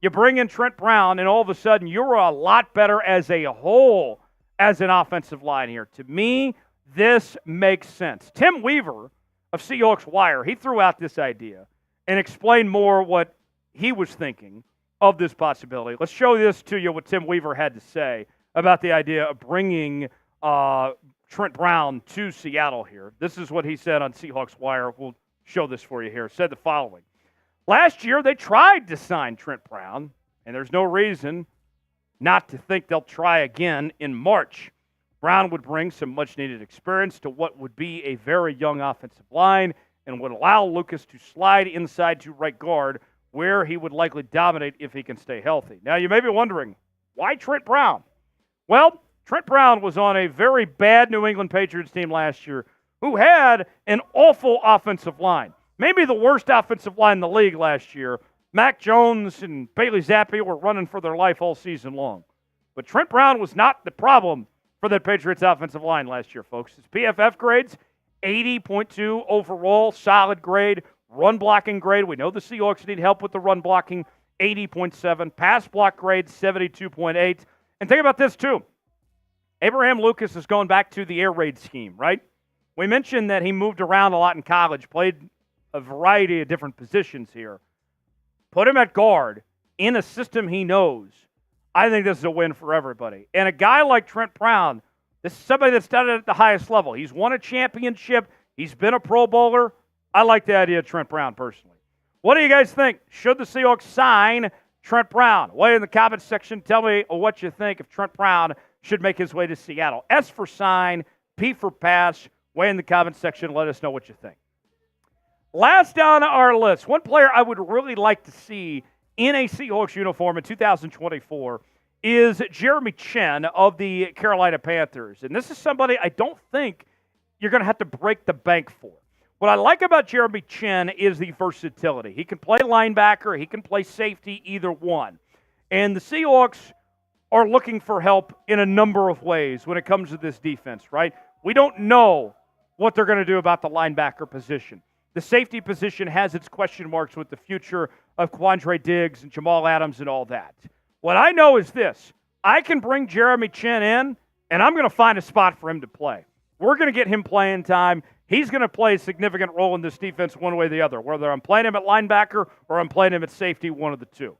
Speaker 1: You bring in Trent Brown, and all of a sudden, you're a lot better as a whole as an offensive line here. To me, this makes sense. Tim Weaver of Seahawks Wire, he threw out this idea and explained more what he was thinking of this possibility. Let's show this to you, what Tim Weaver had to say about the idea of bringing Trent Brown to Seattle here. This is what he said on Seahawks Wire. We'll show this for you here. Said the following. Last year, they tried to sign Trent Brown, and there's no reason not to think they'll try again in March. Brown would bring some much-needed experience to what would be a very young offensive line and would allow Lucas to slide inside to right guard, where he would likely dominate if he can stay healthy. Now, you may be wondering, why Trent Brown? Well, Trent Brown was on a very bad New England Patriots team last year who had an awful offensive line. Maybe the worst offensive line in the league last year. Mac Jones and Bailey Zappi were running for their life all season long. But Trent Brown was not the problem for that Patriots offensive line last year, folks. His PFF grades, 80.2 overall, solid grade. Run blocking grade, we know the Seahawks need help with the run blocking, 80.7. Pass block grade, 72.8. And think about this, too. Abraham Lucas is going back to the air raid scheme, right? We mentioned that he moved around a lot in college, played a variety of different positions here. Put him at guard in a system he knows. I think this is a win for everybody. And a guy like Trent Brown, this is somebody that's done it at the highest level. He's won a championship. He's been a Pro Bowler. I like the idea of Trent Brown personally. What do you guys think? Should the Seahawks sign Trent Brown? Weigh in the comments section. Tell me what you think if Trent Brown should make his way to Seattle. S for sign, P for pass. Weigh in the comments section. Let us know what you think. Last on our list, one player I would really like to see in a Seahawks uniform in 2024 is Jeremy Chinn of the Carolina Panthers. And this is somebody I don't think you're going to have to break the bank for. What I like about Jeremy Chinn is the versatility. He can play linebacker. He can play safety, either one. And the Seahawks are looking for help in a number of ways when it comes to this defense, right? We don't know what they're going to do about the linebacker position. The safety position has its question marks with the future of Quandre Diggs and Jamal Adams and all that. What I know is this. I can bring Jeremy Chinn in, and I'm going to find a spot for him to play. We're going to get him playing time. He's going to play a significant role in this defense one way or the other, whether I'm playing him at linebacker or I'm playing him at safety, one of the two.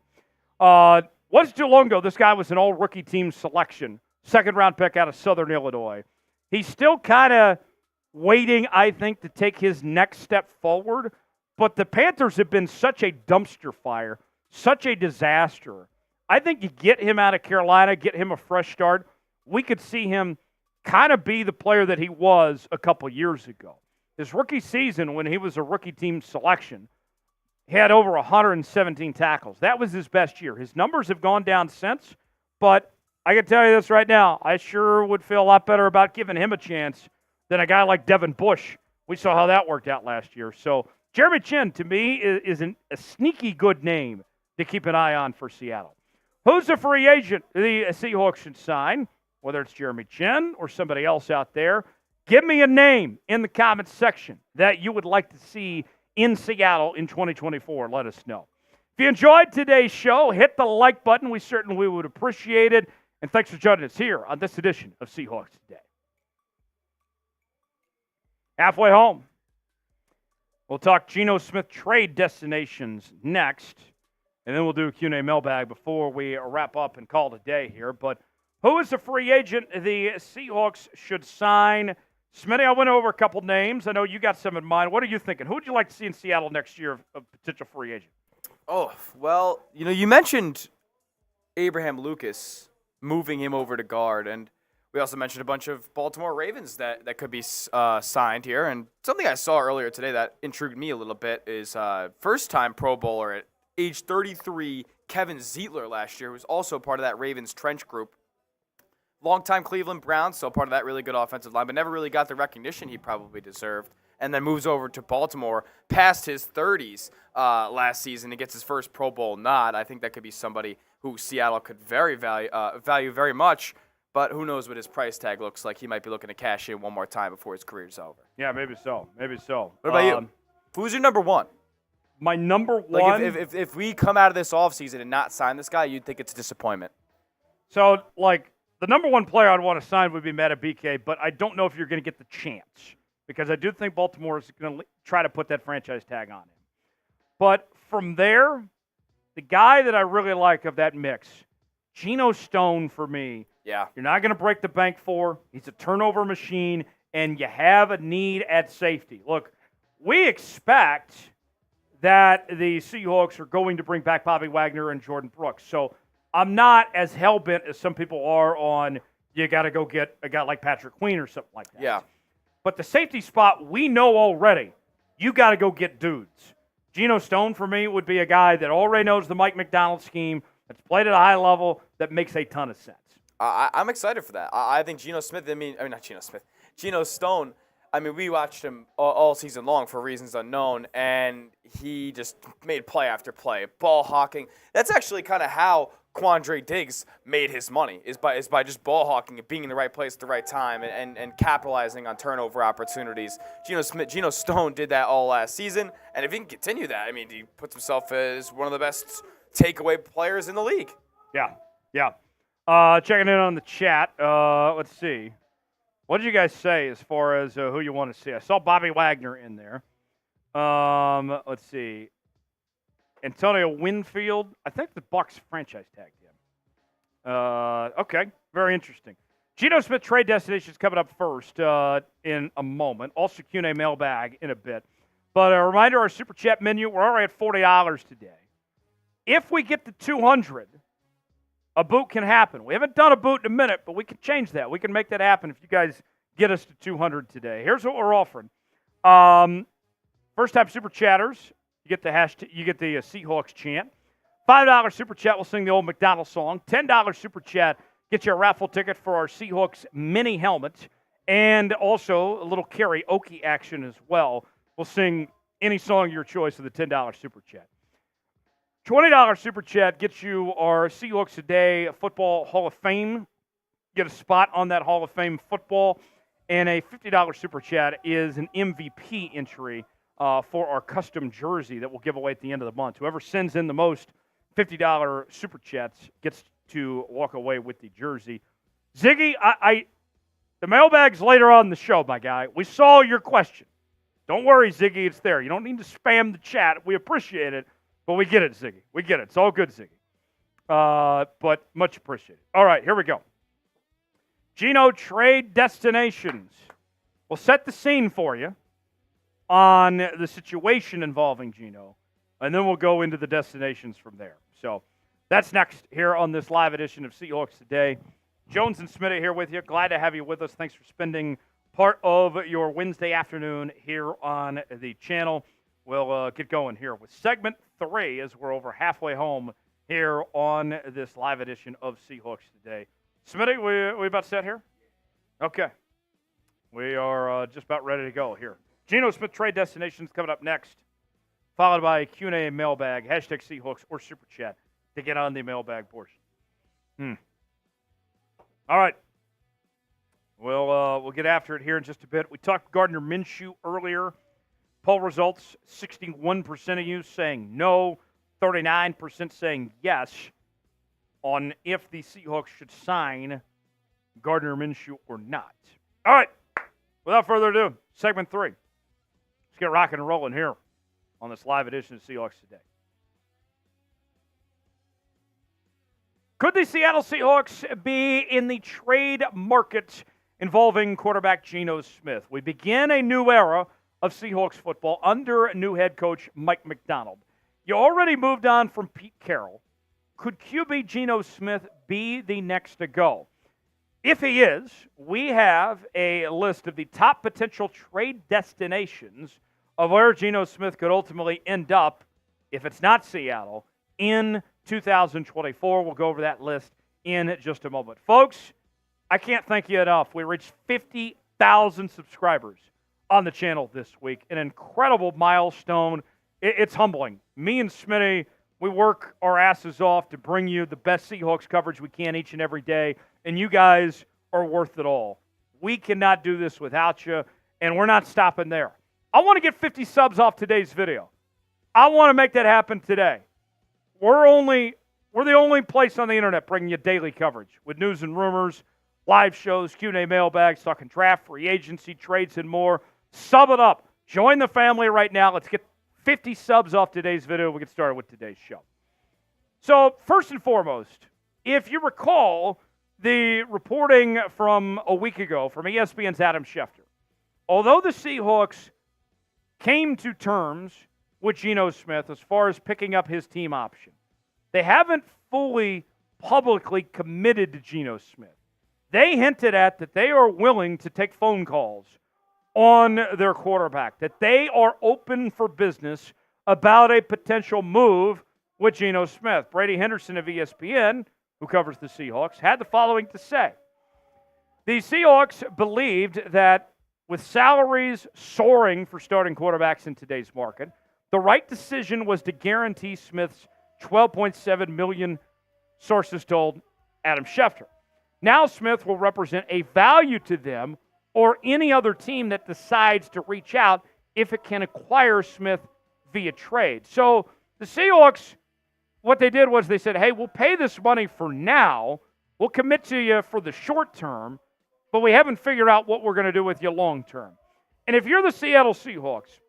Speaker 1: Wasn't too long ago, this guy was an all-rookie team selection, second-round pick out of Southern Illinois. He's still kind of waiting, I think, to take his next step forward. But the Panthers have been such a dumpster fire, such a disaster. I think you get him out of Carolina, get him a fresh start. We could see him kind of be the player that he was a couple years ago. His rookie season, when he was a rookie team selection, He had over 117 tackles. That was his best year. His numbers have gone down since, but I can tell you this right now. I sure would feel a lot better about giving him a chance than a guy like Devin Bush. We saw how that worked out last year. So Jeremy Chinn, to me, is a sneaky good name to keep an eye on for Seattle. Who's a free agent the Seahawks should sign? Whether it's Jeremy Chinn or somebody else out there, give me a name in the comments section that you would like to see in Seattle in 2024. Let us know. If you enjoyed today's show, hit the like button. We certainly would appreciate it. And thanks for joining us here on this edition of Seahawks Today. Halfway home. We'll talk Geno Smith trade destinations next. And then we'll do a Q&A mailbag before we wrap up and call it a day here. But who is a free agent the Seahawks should sign? Smitty, I went over a couple names. I know you got some in mind. What are you thinking? Who would you like to see in Seattle next year of potential free agent?
Speaker 2: Oh, well, you mentioned Abraham Lucas, moving him over to guard, and we also mentioned a bunch of Baltimore Ravens that could be signed here. And something I saw earlier today that intrigued me a little bit is first-time Pro Bowler at age 33, Kevin Zeitler last year, who was also part of that Ravens trench group. Longtime Cleveland Browns, so part of that really good offensive line, but never really got the recognition he probably deserved. And then moves over to Baltimore past his 30s last season and gets his first Pro Bowl nod. I think that could be somebody who Seattle could value very much, but who knows what his price tag looks like. He might be looking to cash in one more time before his career's over.
Speaker 1: Yeah, maybe so. Maybe so.
Speaker 2: What about you? Who's your number one?
Speaker 1: My number one?
Speaker 2: Like if we come out of this offseason and not sign this guy, you'd think it's a disappointment.
Speaker 1: So, the number one player I'd want to sign would be Madubuike, but I don't know if you're going to get the chance because I do think Baltimore is going to try to put that franchise tag on him. But from there, the guy that I really like of that mix, Geno Stone for me.
Speaker 2: Yeah.
Speaker 1: You're not going to break the bank for. He's a turnover machine, and you have a need at safety. Look, we expect that the Seahawks are going to bring back Bobby Wagner and Jordan Brooks. So I'm not as hell-bent as some people are on you got to go get a guy like Patrick Queen or something like that.
Speaker 2: Yeah.
Speaker 1: But the safety spot, we know already, you got to go get dudes. Geno Stone, for me, would be a guy that already knows the Mike Macdonald scheme, that's played at a high level, that makes a ton of sense.
Speaker 2: I'm excited for that. I think Geno Stone, we watched him all season long for reasons unknown, and he just made play after play. Ball hawking. That's actually kind of how Quandre Diggs made his money, is by just ball hawking and being in the right place at the right time and capitalizing on turnover opportunities. Geno Stone did that all last season, and if he can continue that, he puts himself as one of the best takeaway players in the league.
Speaker 1: Yeah. Checking in on the chat. Let's see. What did you guys say as far as who you want to see? I saw Bobby Wagner in there. Let's see. Antonio Winfield. I think the Bucs franchise tagged him. Okay, very interesting. Geno Smith trade destinations coming up first in a moment. Also Q&A mailbag in a bit. But a reminder, our Super Chat menu, we're already at $40 today. If we get to 200, a boot can happen. We haven't done a boot in a minute, but we can change that. We can make that happen if you guys get us to 200 today. Here's what we're offering. First-time Super Chatters, you get the Seahawks chant. $5 Super Chat will sing the old Macdonald song. $10 Super Chat gets you a raffle ticket for our Seahawks mini helmet. And also a little karaoke action as well. We'll sing any song of your choice with the $10 Super Chat. $20 Super Chat gets you our Seahawks Today Football Hall of Fame. Get a spot on that Hall of Fame football. And a $50 Super Chat is an MVP entry for our custom jersey that we'll give away at the end of the month. Whoever sends in the most $50 Super Chats gets to walk away with the jersey. Ziggy, the mailbag's later on in the show, my guy. We saw your question. Don't worry, Ziggy, it's there. You don't need to spam the chat. We appreciate it, but we get it, Ziggy. We get it. It's all good, Ziggy. But much appreciated. All right, here we go. Geno trade destinations. We'll set the scene for you on the situation involving Geno, and then we'll go into the destinations from there. So that's next here on this live edition of Seahawks Today. Jones and Smitty here with you. Glad to have you with us. Thanks for spending part of your Wednesday afternoon here on the channel. we'll get going here with segment 3 as we're over halfway home here on this live edition of Seahawks Today. Smitty, we about set here? Okay. We are just about ready to go here. Geno Smith trade destinations coming up next, followed by a Q&A and mailbag, hashtag Seahawks or Super Chat to get on the mailbag portion. All right. We'll get after it here in just a bit. We talked Gardner Minshew earlier. Poll results, 61% of you saying no, 39% saying yes on if the Seahawks should sign Gardner Minshew or not. All right. Without further ado, segment 3. Let's get rocking and rolling here on this live edition of Seahawks Today. Could the Seattle Seahawks be in the trade market involving quarterback Geno Smith? We begin a new era of Seahawks football under new head coach Mike Macdonald. You already moved on from Pete Carroll. Could QB Geno Smith be the next to go? If he is, we have a list of the top potential trade destinations of where Geno Smith could ultimately end up, if it's not Seattle, in 2024. We'll go over that list in just a moment. Folks, I can't thank you enough. We reached 50,000 subscribers on the channel this week. An incredible milestone. It's humbling. Me and Smitty, we work our asses off to bring you the best Seahawks coverage we can each and every day, and you guys are worth it all. We cannot do this without you, and we're not stopping there. I want to get 50 subs off today's video. I want to make that happen today. We're the only place on the internet bringing you daily coverage with news and rumors, live shows, Q&A mailbags, talking draft, free agency, trades, and more. Sub it up. Join the family right now. Let's get 50 subs off today's video. We'll get started with today's show. So, first and foremost, if you recall the reporting from a week ago from ESPN's Adam Schefter, although the Seahawks came to terms with Geno Smith as far as picking up his team option, they haven't fully publicly committed to Geno Smith. They hinted at that they are willing to take phone calls on their quarterback, that they are open for business about a potential move with Geno Smith. Brady Henderson of ESPN, who covers the Seahawks, had the following to say. The Seahawks believed that with salaries soaring for starting quarterbacks in today's market, the right decision was to guarantee Smith's $12.7 million, sources told Adam Schefter. Now Smith will represent a value to them or any other team that decides to reach out if it can acquire Smith via trade. So the Seahawks, what they did was they said, hey, we'll pay this money for now. We'll commit to you for the short term, but we haven't figured out what we're going to do with you long term. And if you're the Seattle Seahawks,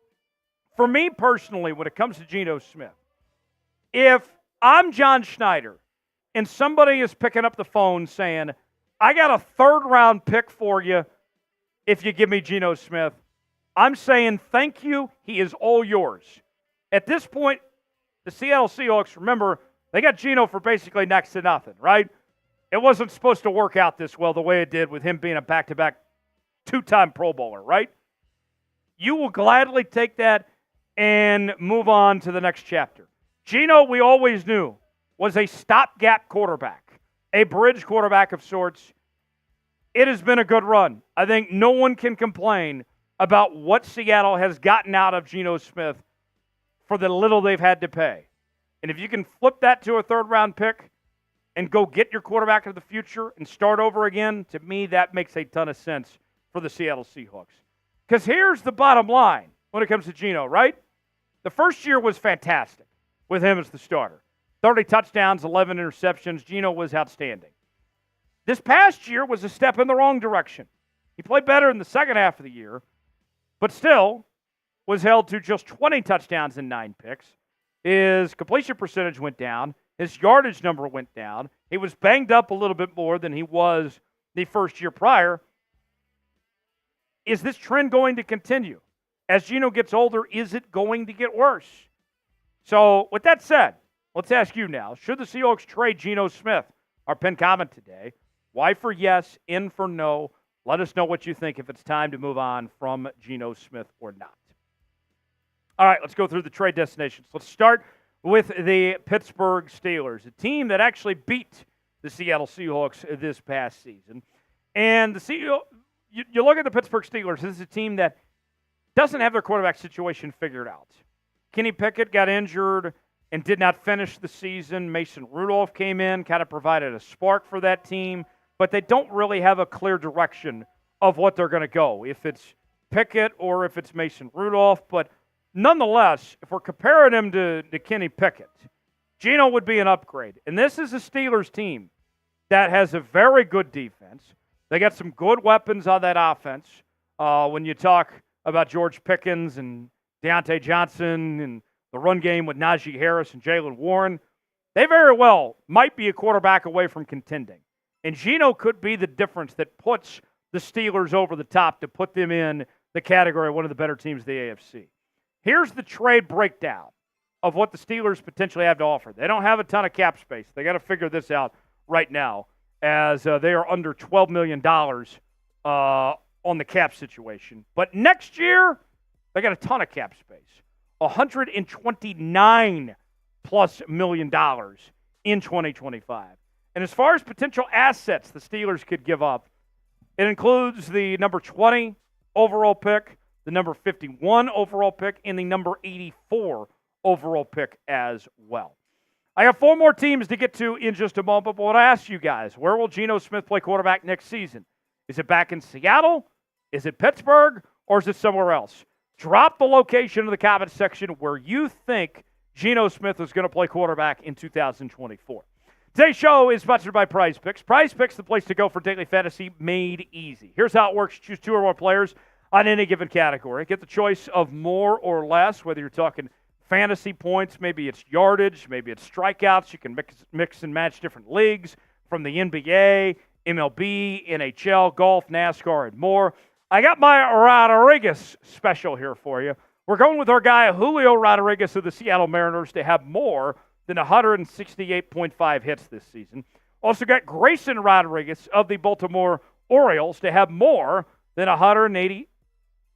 Speaker 1: for me personally, when it comes to Geno Smith, if I'm John Schneider and somebody is picking up the phone saying, I got a third-round pick for you if you give me Geno Smith, I'm saying thank you. He is all yours. At this point, the Seattle Seahawks, remember, they got Geno for basically next to nothing, right? It wasn't supposed to work out this well the way it did with him being a back-to-back two-time Pro Bowler, right? You will gladly take that and move on to the next chapter. Geno, we always knew, was a stopgap quarterback, a bridge quarterback of sorts. It has been a good run. I think no one can complain about what Seattle has gotten out of Geno Smith for the little they've had to pay. And if you can flip that to a third-round pick and go get your quarterback of the future and start over again, to me, that makes a ton of sense for the Seattle Seahawks. Because here's the bottom line when it comes to Geno, right? The first year was fantastic with him as the starter. 30 touchdowns, 11 interceptions. Geno was outstanding. This past year was a step in the wrong direction. He played better in the second half of the year, but still was held to just 20 touchdowns and 9 picks. His completion percentage went down. His yardage number went down. He was banged up a little bit more than he was the first year prior. Is this trend going to continue? As Geno gets older, is it going to get worse? So, with that said, let's ask you now. Should the Seahawks trade Geno Smith? Our pinned comment today. Y for yes, N for no. Let us know what you think if it's time to move on from Geno Smith or not. All right, let's go through the trade destinations. Let's start with the Pittsburgh Steelers, a team that actually beat the Seattle Seahawks this past season. And you look at the Pittsburgh Steelers, this is a team that doesn't have their quarterback situation figured out. Kenny Pickett got injured and did not finish the season. Mason Rudolph came in, kind of provided a spark for that team, but they don't really have a clear direction of what they're going to go, if it's Pickett or if it's Mason Rudolph. But nonetheless, if we're comparing him to Kenny Pickett, Geno would be an upgrade. And this is a Steelers team that has a very good defense. They got some good weapons on that offense. When you talk about George Pickens and Deontay Johnson and the run game with Najee Harris and Jaylen Warren, they very well might be a quarterback away from contending. And Geno could be the difference that puts the Steelers over the top to put them in the category of one of the better teams in the AFC. Here's the trade breakdown of what the Steelers potentially have to offer. They don't have a ton of cap space. They got to figure this out right now, as they are under $12 million on the cap situation. But next year, they got a ton of cap space. $129+ million in 2025. And as far as potential assets the Steelers could give up, it includes the number 20 overall pick, the number 51 overall pick, and the number 84 overall pick as well. I have 4 more teams to get to in just a moment, but I want to ask you guys, where will Geno Smith play quarterback next season? Is it back in Seattle? Is it Pittsburgh? Or is it somewhere else? Drop the location in the comment section where you think Geno Smith is going to play quarterback in 2024. Today's show is sponsored by Prize Picks. Prize Picks, the place to go for daily fantasy made easy. Here's how it works. Choose 2 or more players on any given category. Get the choice of more or less, whether you're talking fantasy points, maybe it's yardage, maybe it's strikeouts. You can mix and match different leagues from the NBA, MLB, NHL, golf, NASCAR, and more. I got my Rodriguez special here for you. We're going with our guy Julio Rodriguez of the Seattle Mariners to have more than 168.5 hits this season. Also got Grayson Rodriguez of the Baltimore Orioles to have more than 180.5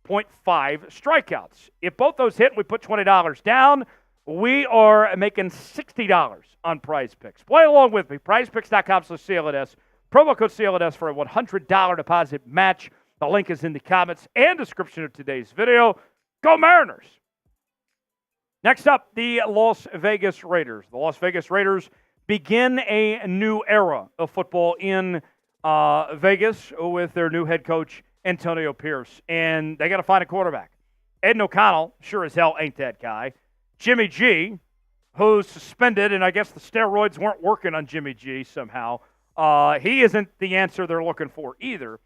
Speaker 1: strikeouts. If both those hit, we put $20 down. We are making $60 on Prize Picks. Play along with me. PrizePicks.com/CLNS. Promo code CLNS for a $100 deposit match. The link is in the comments and description of today's video. Go Mariners! Next up, the Las Vegas Raiders. The Las Vegas Raiders begin a new era of football in Vegas with their new head coach, Antonio Pierce. And they got to find a quarterback. Ed O'Connell sure as hell ain't that guy. Jimmy G, who's suspended, and I guess the steroids weren't working on Jimmy G somehow. He isn't the answer they're looking for either.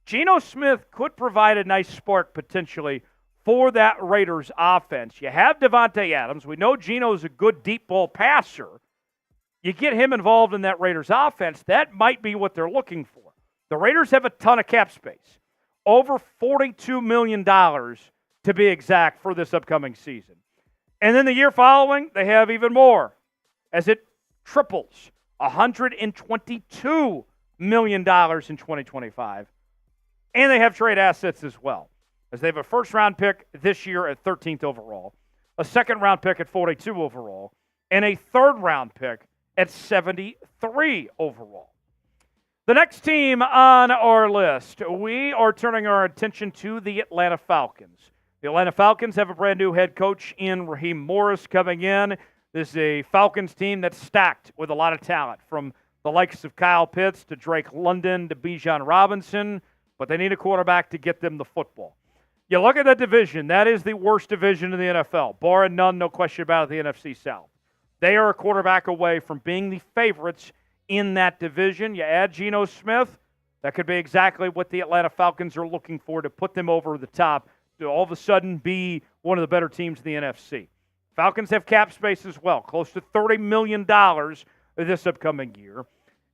Speaker 1: Geno Smith could provide a nice spark potentially for that Raiders offense. You have Devontae Adams. We know Geno's a good deep ball passer. You get him involved in that Raiders offense, that might be what they're looking for. The Raiders have a ton of cap space. Over $42 million to be exact for this upcoming season. And then the year following, they have even more as it triples. $122 million in 2025. And they have trade assets as well, as they have a first-round pick this year at 13th overall, a second-round pick at 42 overall, and a third-round pick at 73 overall. The next team on our list, we are turning our attention to the Atlanta Falcons. The Atlanta Falcons have a brand-new head coach in Raheem Morris coming in. This is a Falcons team that's stacked with a lot of talent, from the likes of Kyle Pitts to Drake London to Bijan Robinson, but they need a quarterback to get them the football. You look at that division, that is the worst division in the NFL, bar none, no question about it, the NFC South. They are a quarterback away from being the favorites in that division. You add Geno Smith, that could be exactly what the Atlanta Falcons are looking for to put them over the top, to all of a sudden be one of the better teams in the NFC. Falcons have cap space as well, close to $30 million this upcoming year.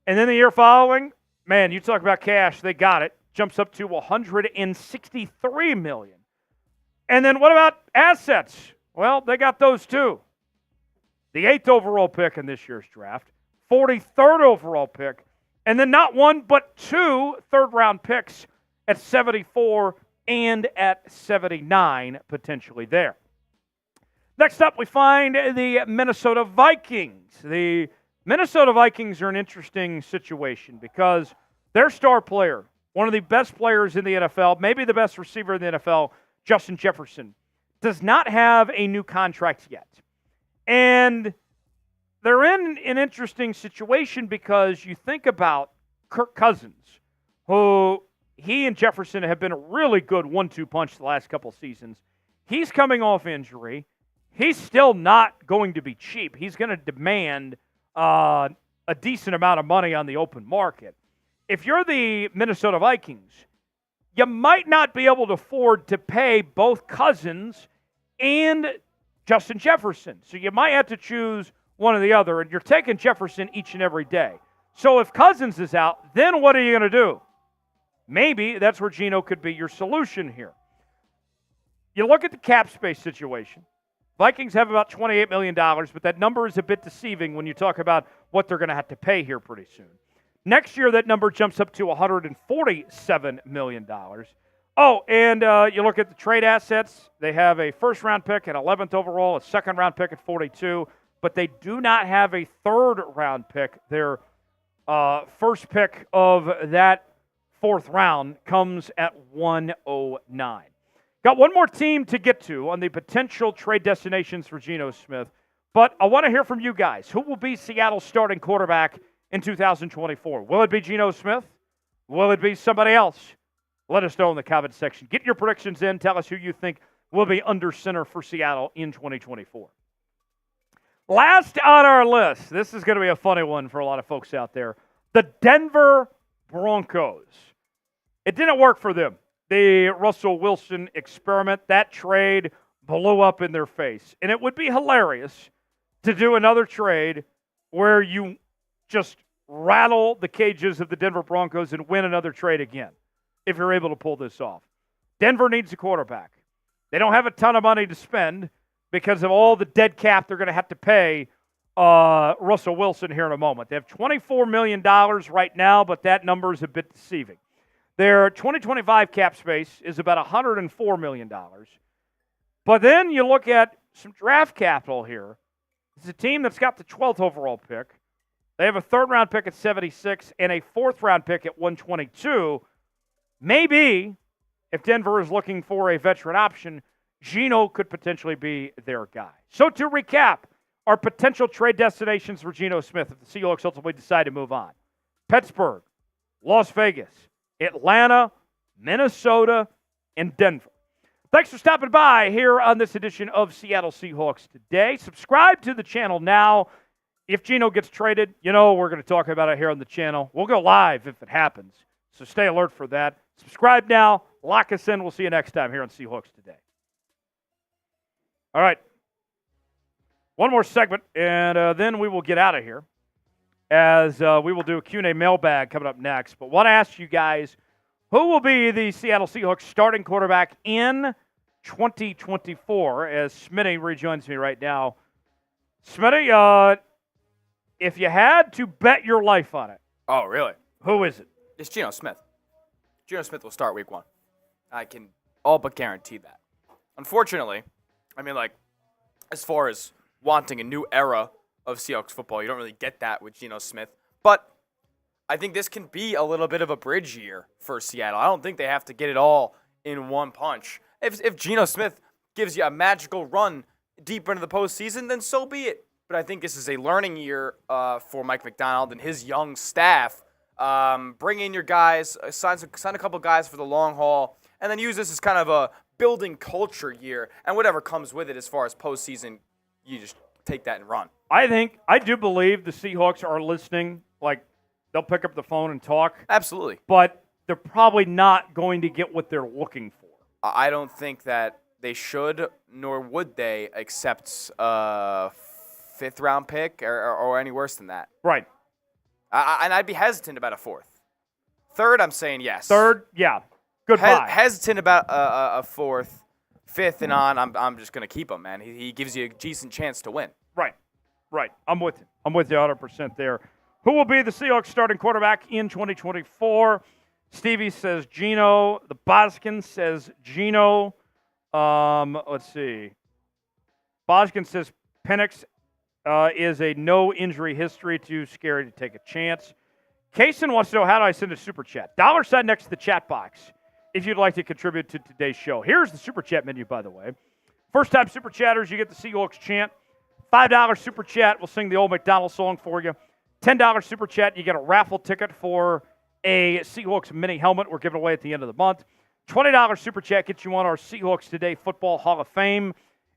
Speaker 1: And then the year following, man, you talk about cash, they got it. Jumps up to $163 million. And then what about assets? Well, they got those too. The 8th overall pick in this year's draft, 43rd overall pick, and then not one but 2 third-round picks at 74 and at 79 potentially there. Next up, we find the Minnesota Vikings. The Minnesota Vikings are an interesting situation because their star player, one of the best players in the NFL, maybe the best receiver in the NFL, Justin Jefferson, does not have a new contract yet. And they're in an interesting situation because you think about Kirk Cousins, who he and Jefferson have been a really good 1-2 punch the last couple seasons. He's coming off injury. He's still not going to be cheap. He's going to demand a decent amount of money on the open market. If you're the Minnesota Vikings, you might not be able to afford to pay both Cousins and Justin Jefferson. So you might have to choose one or the other, and you're taking Jefferson each and every day. So if Cousins is out, then what are you going to do? Maybe that's where Geno could be your solution here. You look at the cap space situation. Vikings have about $28 million, but that number is a bit deceiving when you talk about what they're going to have to pay here pretty soon. Next year, that number jumps up to $147 million. Oh, and you look at the trade assets. They have a first-round pick at 11th overall, a second-round pick at 42, but they do not have a third-round pick. Their first pick of that fourth round comes at 109. Got one more team to get to on the potential trade destinations for Geno Smith, but I want to hear from you guys. Who will be Seattle's starting quarterback in 2024? Will it be Geno Smith? Will it be somebody else? Let us know in the comment section. Get your predictions in. Tell us who you think will be under center for Seattle in 2024. Last on our list, this is going to be a funny one for a lot of folks out there, the Denver Broncos. It didn't work for them. The Russell Wilson experiment, that trade blew up in their face. And it would be hilarious to do another trade where you just rattle the cages of the Denver Broncos and win another trade again, if you're able to pull this off. Denver needs a quarterback. They don't have a ton of money to spend because of all the dead cap they're going to have to pay Russell Wilson here in a moment. They have $24 million right now, but that number is a bit deceiving. Their 2025 cap space is about $104 million. But then you look at some draft capital here. It's a team that's got the 12th overall pick. They have a third-round pick at 76 and a fourth-round pick at 122. Maybe, if Denver is looking for a veteran option, Geno could potentially be their guy. So to recap, our potential trade destinations for Geno Smith if the Seahawks ultimately decide to move on. Pittsburgh, Las Vegas, Atlanta, Minnesota, and Denver. Thanks for stopping by here on this edition of Seattle Seahawks Today. Subscribe to the channel now. If Geno gets traded, you know we're going to talk about it here on the channel. We'll go live if it happens, so stay alert for that. Subscribe now. Lock us in. We'll see you next time here on Seahawks Today. All right. One more segment, and then we will get out of here, as we will do a Q&A mailbag coming up next. But want to ask you guys, who will be the Seattle Seahawks starting quarterback in 2024, as Smitty rejoins me right now. Smitty, if you had to bet your life on it.
Speaker 2: Oh, really?
Speaker 1: Who is it?
Speaker 2: It's Geno Smith. Geno Smith will start week 1. I can all but guarantee that. Unfortunately, I mean, like, as far as wanting a new era of Seahawks football, you don't really get that with Geno Smith. But I think this can be a little bit of a bridge year for Seattle. I don't think they have to get it all in one punch. If Geno Smith gives you a magical run deep into the postseason, then so be it. But I think this is a learning year for Mike Macdonald and his young staff. Bring in your guys, sign a couple guys for the long haul, and then use this as kind of a building culture year. And whatever comes with it as far as postseason, you just take that and run.
Speaker 1: I do believe the Seahawks are listening. Like, they'll pick up the phone and talk.
Speaker 2: Absolutely. But
Speaker 1: they're probably not going to get what they're looking for.
Speaker 2: I don't think that they should, nor would they accept a fifth-round pick or any worse than that.
Speaker 1: Right.
Speaker 2: And I'd be hesitant about a fourth. Third, I'm saying yes.
Speaker 1: Third, yeah. Goodbye.
Speaker 2: Hesitant about a fourth. Fifth and on, I'm just going to keep him, man. He gives you a decent chance to win.
Speaker 1: Right. I'm with you. I'm with you 100% there. Who will be the Seahawks starting quarterback in 2024? Stevie says Geno. The Boskin says Geno. Let's see. Boskin says Penix is a no injury history, too scary to take a chance. Kaysen wants to know, how do I send a super chat? $sign next to the chat box if you'd like to contribute to today's show. Here's the super chat menu, by the way. First-time super chatters, you get the Seahawks chant. $5 super chat, we'll sing the old Macdonald song for you. $10 super chat, you get a raffle ticket for a Seahawks mini helmet we're giving away at the end of the month. $20 super chat gets you on our Seahawks Today Football Hall of Fame.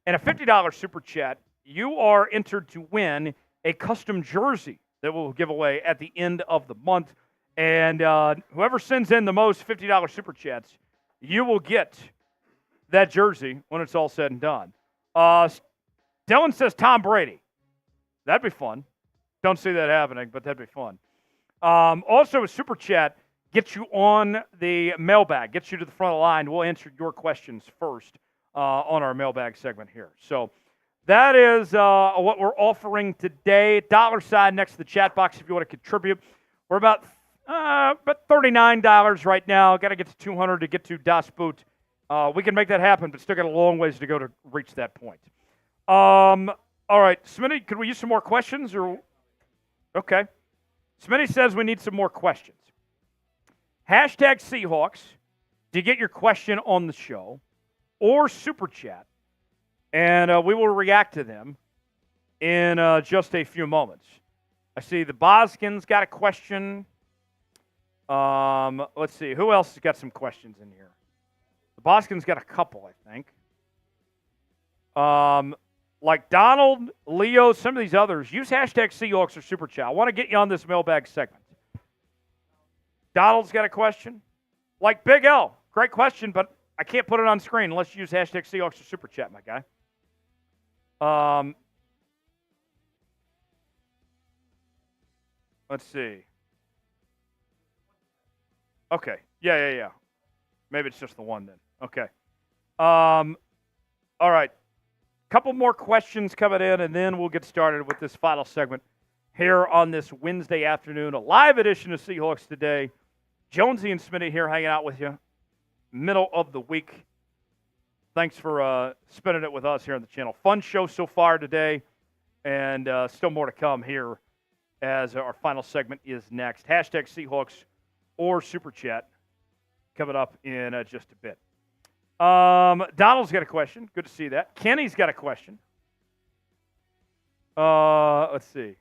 Speaker 1: And a $50 super chat, you are entered to win a custom jersey that we'll give away at the end of the month. And whoever sends in the most $50 super chats, you will get that jersey when it's all said and done. Dylan says Tom Brady. That'd be fun. Don't see that happening, but that'd be fun. Also, a super chat gets you on the mailbag, gets you to the front of the line. We'll answer your questions first on our mailbag segment here. So that is what we're offering today. $sign next to the chat box if you want to contribute. We're about $39 right now. Got to get to 200 to get to Das Boot. We can make that happen, but still got a long ways to go to reach that point. All right, Smitty, could we use some more questions? Or okay. Smitty says we need some more questions. Hashtag Seahawks to get your question on the show or super chat, and we will react to them in just a few moments. I see the Boskin's got a question. Let's see. Who else has got some questions in here? The Boskin's got a couple, I think. Like Donald, Leo, some of these others, use hashtag Seahawks or Super Chat. I want to get you on this mailbag segment. Donald's got a question. Like Big L, great question, but I can't put it on screen unless you use hashtag Seahawks or Super Chat, my guy. Let's see. Okay. Yeah. Maybe it's just the one then. Okay. All right. Couple more questions coming in, and then we'll get started with this final segment here on this Wednesday afternoon, a live edition of Seahawks Today. Jonesy and Smitty here hanging out with you, middle of the week. Thanks for spending it with us here on the channel. Fun show so far today, and still more to come here as our final segment is next. Hashtag Seahawks or Super Chat coming up in just a bit. Donald's got a question. Good to see that. Kenny's got a question. Let's see.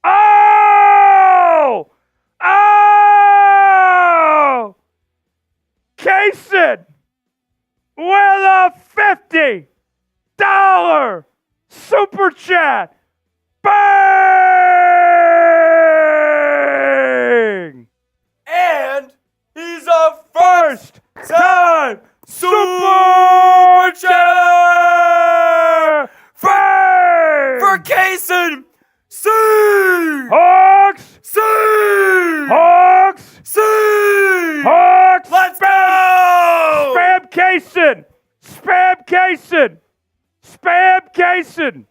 Speaker 1: Oh! Kaysen with a $50 super chat. Bang!
Speaker 2: And he's a first-time
Speaker 1: Super chat
Speaker 2: for Kaysen.
Speaker 1: Seahawks!
Speaker 2: Seahawks!
Speaker 1: Hawks!
Speaker 2: Let's go!
Speaker 1: Spam Kaysen! Spam Kaysen! Spam Kaysen!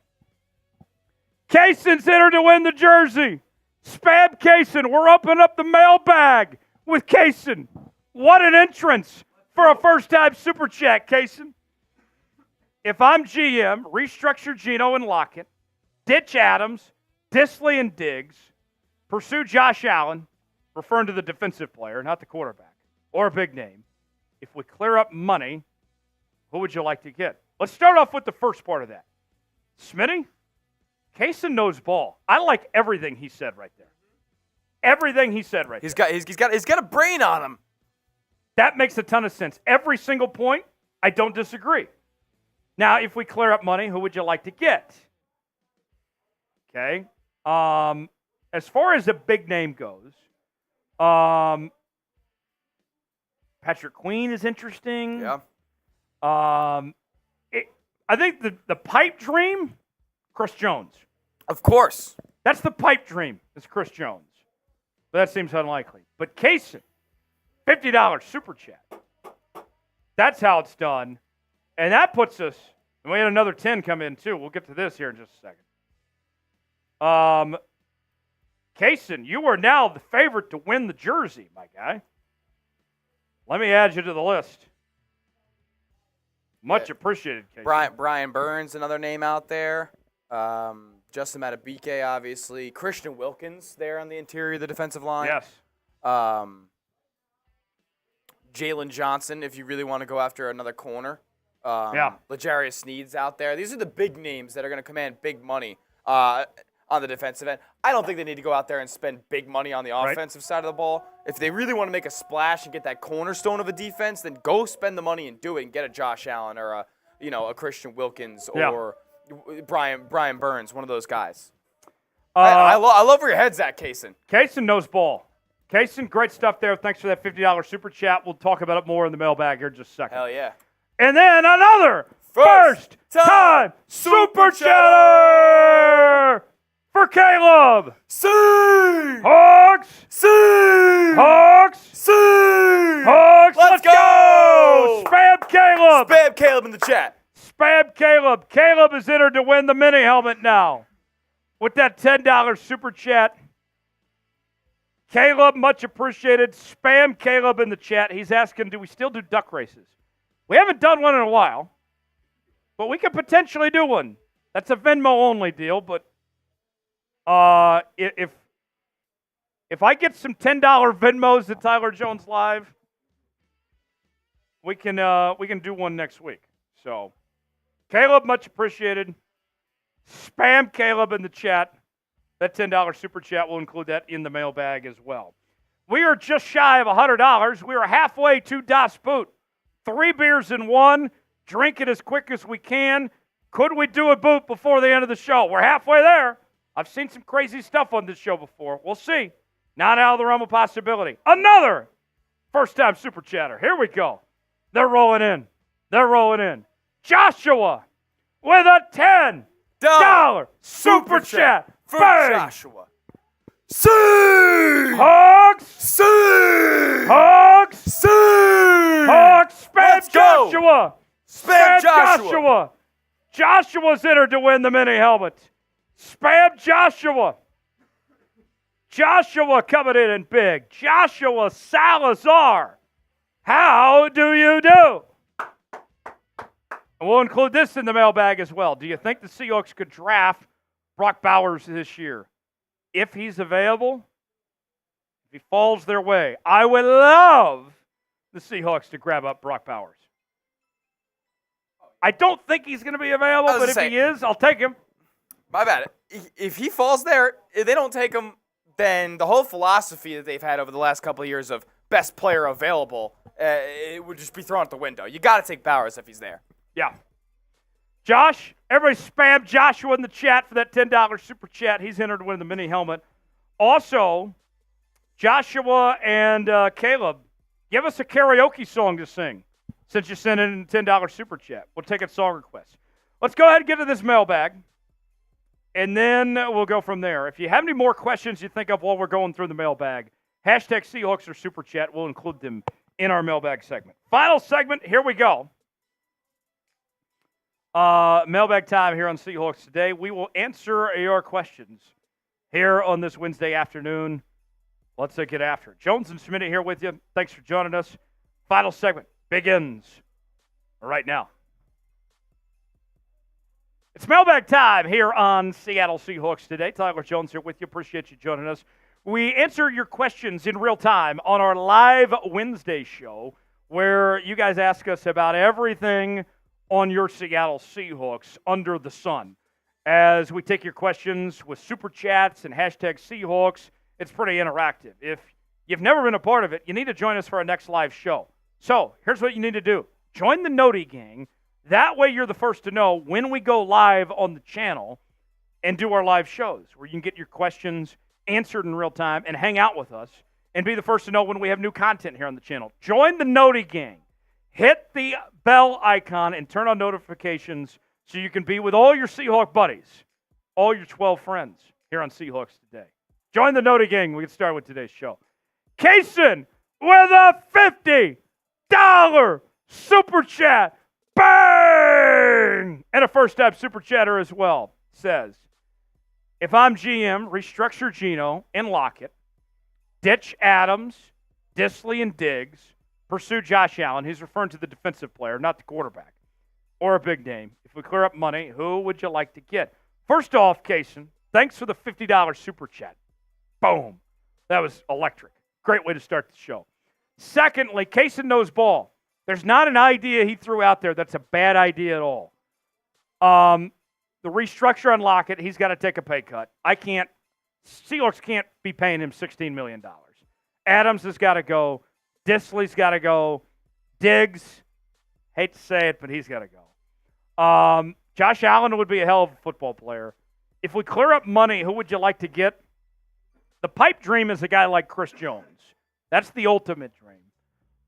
Speaker 1: Kaysen's entered to win the jersey. Spam Kaysen. We're opening up the mailbag with Kaysen. What an entrance for a first-time super chat, Kaysen. If I'm GM, restructure Geno and Lockett, ditch Adams, Disley and Diggs, pursue Josh Allen, referring to the defensive player, not the quarterback, or a big name. If we clear up money, who would you like to get? Let's start off with the first part of that. Smitty, Kaysen knows ball. I like everything he said right there. Everything he said right there.
Speaker 2: He's got a brain on him.
Speaker 1: That makes a ton of sense. Every single point, I don't disagree. Now, if we clear up money, who would you like to get? Okay. As far as a big name goes, Patrick Queen is interesting.
Speaker 2: Yeah.
Speaker 1: I think the pipe dream, Chris Jones.
Speaker 2: Of course.
Speaker 1: That's the pipe dream, is Chris Jones. But that seems unlikely. But Kaysen, $50 super chat. That's how it's done. And that puts us, and we had another 10 come in too. We'll get to this here in just a second. Kaysen, you are now the favorite to win the jersey, my guy. Let me add you to the list. Much appreciated, Casey.
Speaker 2: Brian Burns, another name out there. Justin Matabike, obviously. Christian Wilkins there on the interior of the defensive line.
Speaker 1: Yes.
Speaker 2: Jalen Johnson, if you really want to go after another corner.
Speaker 1: Yeah.
Speaker 2: L'Jarius Sneed's out there. These are the big names that are going to command big money on the defensive end. I don't think they need to go out there and spend big money on the offensive side of the ball. If they really want to make a splash and get that cornerstone of a defense, then go spend the money and do it and get a Josh Allen or a Christian Wilkins or Brian Burns, one of those guys. I love where your head's at, Kaysen.
Speaker 1: Kaysen knows ball. Kaysen, great stuff there. Thanks for that $50 super chat. We'll talk about it more in the mailbag here in just a second.
Speaker 2: Hell yeah.
Speaker 1: And then another first time super chatter for Caleb. Hawks! Hawks! Let's go! Spam Caleb!
Speaker 2: Spam Caleb in the chat.
Speaker 1: Spam Caleb. Caleb is entered to win the mini helmet now with that $10 super chat. Caleb, much appreciated. Spam Caleb in the chat. He's asking, do we still do duck races? We haven't done one in a while, but we could potentially do one. That's a Venmo-only deal, but if I get some $10 Venmos at Tyler Jones Live, we can do one next week. So, Caleb, much appreciated. Spam Caleb in the chat. That $10 super chat will include that in the mailbag as well. We are just shy of $100. We are halfway to Das Boot. 3 beers in one. Drink it as quick as we can. Could we do a boot before the end of the show? We're halfway there. I've seen some crazy stuff on this show before. We'll see. Not out of the realm of possibility. Another first-time super chatter. Here we go. They're rolling in. Joshua with a $10 super chat.
Speaker 2: For
Speaker 1: Bang!
Speaker 2: Joshua.
Speaker 1: Hawks! Spam
Speaker 2: Let's go!
Speaker 1: Joshua!
Speaker 2: Spam Joshua!
Speaker 1: Joshua's entered to win the mini helmet. Spam Joshua! Joshua coming in big. Joshua Salazar. How do you do? And we'll include this in the mailbag as well. Do you think the Seahawks could draft Brock Bowers this year? If he's available, if he falls their way, I would love the Seahawks to grab up Brock Bowers. I don't think he's going to be available, but if he is, I'll take him.
Speaker 2: My bad. If he falls there, if they don't take him, then the whole philosophy that they've had over the last couple of years of best player available, it would just be thrown out the window. You got to take Bowers if he's there.
Speaker 1: Yeah. Josh, everybody spam Joshua in the chat for that $10 super chat. He's entered to win the mini helmet. Also, Joshua and Caleb, give us a karaoke song to sing since you sent in a $10 super chat. We'll take a song request. Let's go ahead and get to this mailbag, and then we'll go from there. If you have any more questions you think of while we're going through the mailbag, hashtag Seahawks or super chat. We'll include them in our mailbag segment. Final segment, here we go. Mailbag time here on Seahawks Today. We will answer your questions here on this Wednesday afternoon. Let's get after it. Jones and Schmidt here with you. Thanks for joining us. Final segment begins right now. It's mailbag time here on Seattle Seahawks Today. Tyler Jones here with you. Appreciate you joining us. We answer your questions in real time on our live Wednesday show where you guys ask us about everything on your Seattle Seahawks under the sun. As we take your questions with super chats and hashtag Seahawks, it's pretty interactive. If you've never been a part of it, you need to join us for our next live show. So here's what you need to do. Join the Noti Gang. That way you're the first to know when we go live on the channel and do our live shows where you can get your questions answered in real time and hang out with us and be the first to know when we have new content here on the channel. Join the Noti Gang. Hit the bell icon and turn on notifications so you can be with all your Seahawk buddies, all your 12 friends here on Seahawks Today. Join the Noti Gang. We get started with today's show. Kaysen with a $50 super chat. Bang! And a first-time super chatter as well. Says, if I'm GM, restructure Geno and Lockett, ditch Adams, Disley, and Diggs, pursue Josh Allen. He's referring to the defensive player, not the quarterback. or a big name? If we clear up money, who would you like to get? First off, Kaysen, thanks for the $50 super chat. Boom. That was electric. Great way to start the show. Secondly, Kaysen knows ball. There's not an idea he threw out there that's a bad idea at all. The restructure on Lockett, he's got to take a pay cut. Seahawks can't be paying him $16 million. Adams has got to go. Disley's got to go. Diggs, hate to say it, but he's got to go. Josh Allen would be a hell of a football player. If we clear up money, who would you like to get? The pipe dream is a guy like Chris Jones. That's the ultimate dream.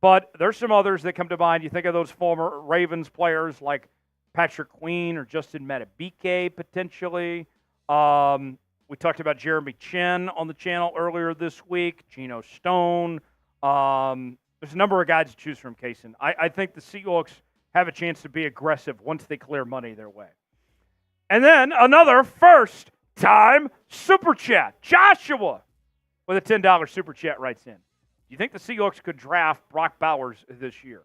Speaker 1: But there's some others that come to mind. You think of those former Ravens players like Patrick Queen or Justin Madubuike potentially. We talked about Jeremy Chin on the channel earlier this week. Geno Stone. There's a number of guys to choose from, Kaysen. I think the Seahawks have a chance to be aggressive once they clear money their way. And then another first-time super chat. Joshua with a $10 super chat writes in. Do you think the Seahawks could draft Brock Bowers this year?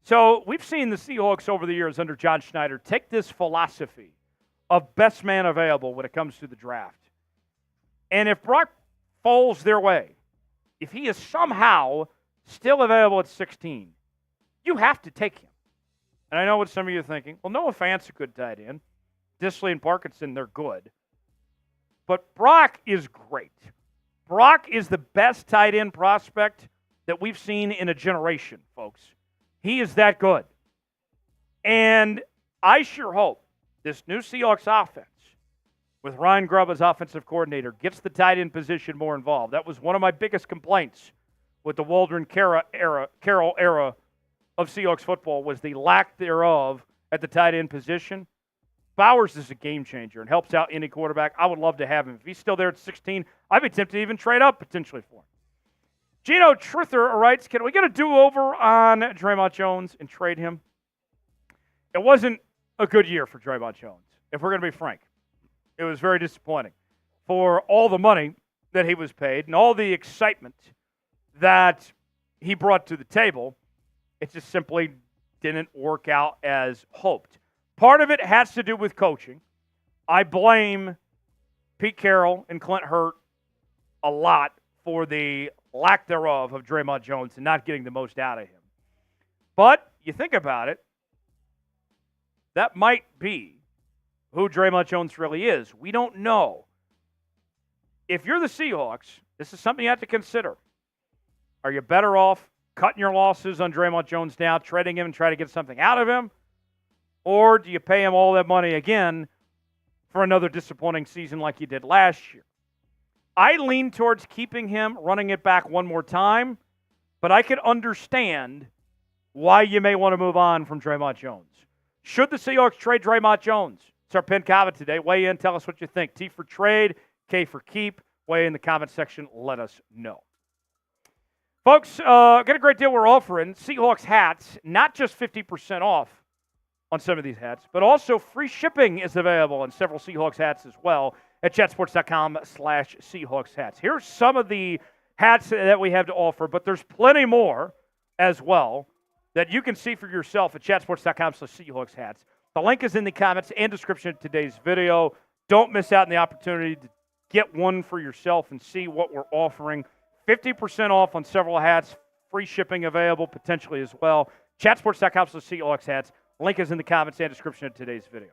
Speaker 1: So we've seen the Seahawks over the years under John Schneider take this philosophy of best man available when it comes to the draft. And if Brock falls their way, if he is somehow still available at 16, you have to take him. And I know what some of you are thinking. Well, Noah Fant's a good tight end. Disley and Parkinson, they're good. But Brock is great. Brock is the best tight end prospect that we've seen in a generation, folks. He is that good. And I sure hope this new Seahawks offense, with Ryan Grubb as offensive coordinator, gets the tight end position more involved. That was one of my biggest complaints with the Waldron Carroll era of Seahawks football, was the lack thereof at the tight end position. Bowers is a game changer and helps out any quarterback. I would love to have him. If he's still there at 16, I'd be tempted to even trade up potentially for him. Gino Truther writes, can we get a do-over on Draymond Jones and trade him? It wasn't a good year for Draymond Jones, if we're going to be frank. It was very disappointing for all the money that he was paid and all the excitement that he brought to the table. It just simply didn't work out as hoped. Part of it has to do with coaching. I blame Pete Carroll and Clint Hurt a lot for the lack thereof of Draymond Jones and not getting the most out of him. But you think about it, that might be who Draymond Jones really is. We don't know. If you're the Seahawks, this is something you have to consider. Are you better off cutting your losses on Draymond Jones now, trading him and trying to get something out of him? Or do you pay him all that money again for another disappointing season like you did last year? I lean towards keeping him, running it back one more time, but I could understand why you may want to move on from Draymond Jones. Should the Seahawks trade Draymond Jones? It's our pinned comment today. Weigh in, tell us what you think. T for trade, K for keep. Weigh in the comment section, let us know. Folks, got a great deal we're offering. Seahawks hats, not just 50% off on some of these hats, but also free shipping is available on several Seahawks hats as well at chatsports.com/Seahawks hats. Here's some of the hats that we have to offer, but there's plenty more as well that you can see for yourself at chatsports.com/Seahawks hats. The link is in the comments and description of today's video. Don't miss out on the opportunity to get one for yourself and see what we're offering. 50% off on several hats, free shipping available potentially as well. Chatsports.com/Seahawks hats. Link is in the comments and description of today's video.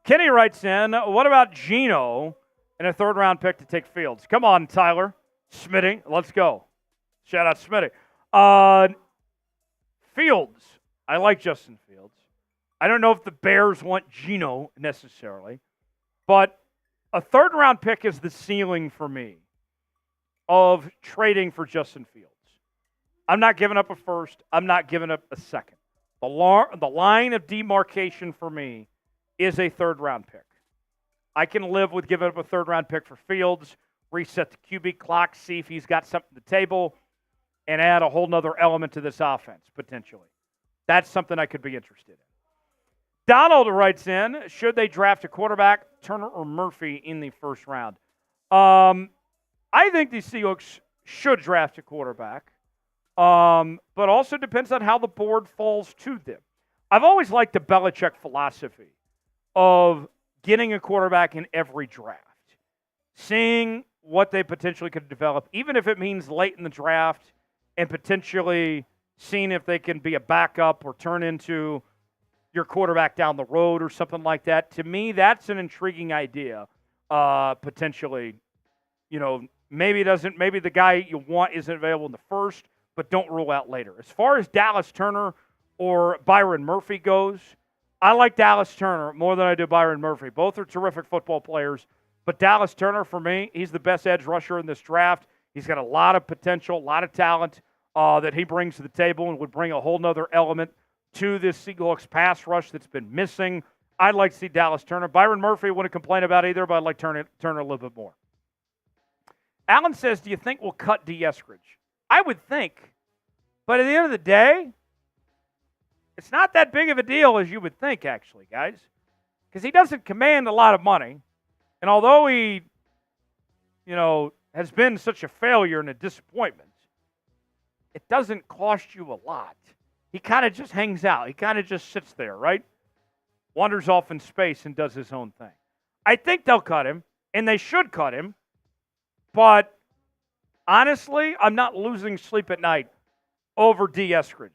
Speaker 1: Kenny writes in, what about Geno and a third-round pick to take Fields? Come on, Tyler. Smitty, let's go. Shout out Smitty. Fields. I like Justin Fields. I don't know if the Bears want Geno necessarily, but a third-round pick is the ceiling for me of trading for Justin Fields. I'm not giving up a first. I'm not giving up a second. The line of demarcation for me is a third-round pick. I can live with giving up a third-round pick for Fields, reset the QB clock, see if he's got something to the table, and add a whole nother element to this offense, potentially. That's something I could be interested in. Donald writes in, should they draft a quarterback, Turner or Murphy, in the first round? I think the Seahawks should draft a quarterback, but also depends on how the board falls to them. I've always liked the Belichick philosophy of getting a quarterback in every draft, seeing what they potentially could develop, even if it means late in the draft, and potentially seeing if they can be a backup or turn into your quarterback down the road or something like that. To me, that's an intriguing idea. Potentially, maybe the guy you want isn't available in the first, but don't rule out later. As far as Dallas Turner or Byron Murphy goes, I like Dallas Turner more than I do Byron Murphy. Both are terrific football players, but Dallas Turner, for me, he's the best edge rusher in this draft. He's got a lot of potential, a lot of talent that he brings to the table and would bring a whole nother element to this Seahawks pass rush that's been missing. I'd like to see Dallas Turner. Byron Murphy, wouldn't complain about either, but I'd like Turner a little bit more. Alan says, do you think we'll cut D. Eskridge? I would think. But at the end of the day, it's not that big of a deal as you would think, actually, guys. Because he doesn't command a lot of money. And although he, has been such a failure and a disappointment, it doesn't cost you a lot. He kind of just hangs out. He kind of just sits there, right? Wanders off in space and does his own thing. I think they'll cut him, and they should cut him. But honestly, I'm not losing sleep at night over D. Eskridge.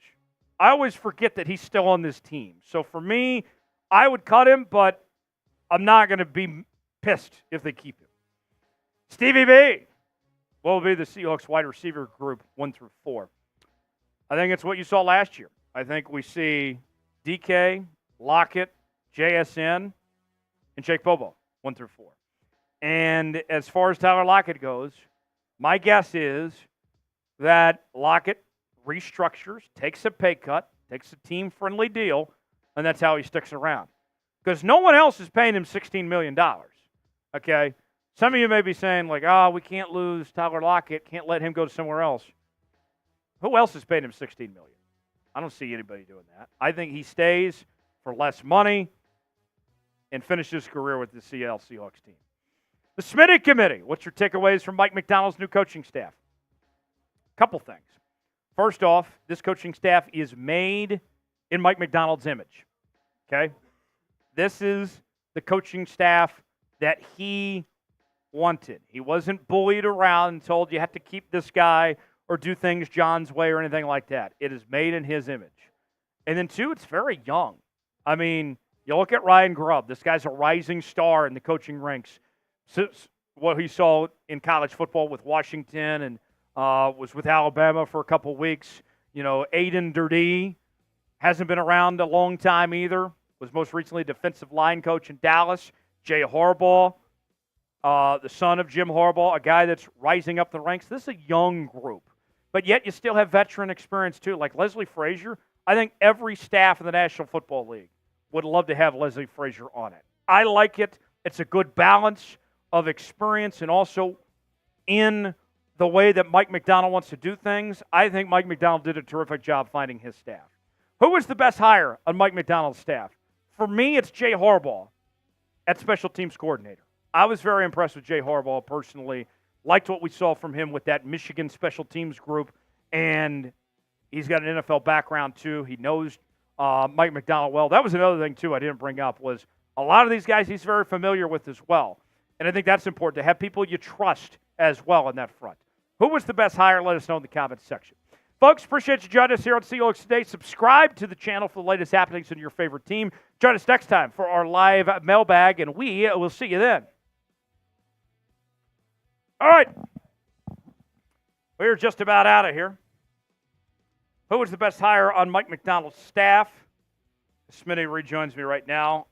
Speaker 1: I always forget that he's still on this team. So for me, I would cut him, but I'm not going to be pissed if they keep him. Stevie B will be the Seahawks wide receiver group 1 through 4. I think it's what you saw last year. I think we see DK, Lockett, JSN, and Jake Bobo 1 through 4. And as far as Tyler Lockett goes, my guess is that Lockett restructures, takes a pay cut, takes a team-friendly deal, and that's how he sticks around. Because no one else is paying him $16 million, okay? Some of you may be saying, we can't lose Tyler Lockett, can't let him go to somewhere else. Who else is paying him $16 million? I don't see anybody doing that. I think he stays for less money and finishes his career with the Seattle Seahawks team. The Smitty Committee. What's your takeaways from Mike Macdonald's new coaching staff? Couple things. First off, this coaching staff is made in Mike Macdonald's image. Okay? This is the coaching staff that he wanted. He wasn't bullied around and told you have to keep this guy or do things John's way or anything like that. It is made in his image. And then, two, it's very young. I mean, you look at Ryan Grubb. This guy's a rising star in the coaching ranks. What he saw in college football with Washington and was with Alabama for a couple weeks. Aiden Durdee hasn't been around a long time either. Was most recently defensive line coach in Dallas. Jay Harbaugh, the son of Jim Harbaugh, a guy that's rising up the ranks. This is a young group. But yet you still have veteran experience too, like Leslie Frazier. I think every staff in the National Football League would love to have Leslie Frazier on it. I like it. It's a good balance of experience and also in the way that Mike Macdonald wants to do things. I think Mike Macdonald did a terrific job finding his staff. Who was the best hire on Mike Macdonald's staff? For me, it's Jay Harbaugh at special teams coordinator. I was very impressed with Jay Harbaugh personally. Liked what we saw from him with that Michigan special teams group, and he's got an NFL background too. He knows Mike Macdonald well. That was another thing too I didn't bring up was a lot of these guys he's very familiar with as well. And I think that's important to have people you trust as well on that front. Who was the best hire? Let us know in the comments section. Folks, appreciate you joining us here on Seahawks Today. Subscribe to the channel for the latest happenings in your favorite team. Join us next time for our live mailbag, and we will see you then. All right. We're just about out of here. Who was the best hire on Mike Macdonald's staff? Smitty rejoins me right now.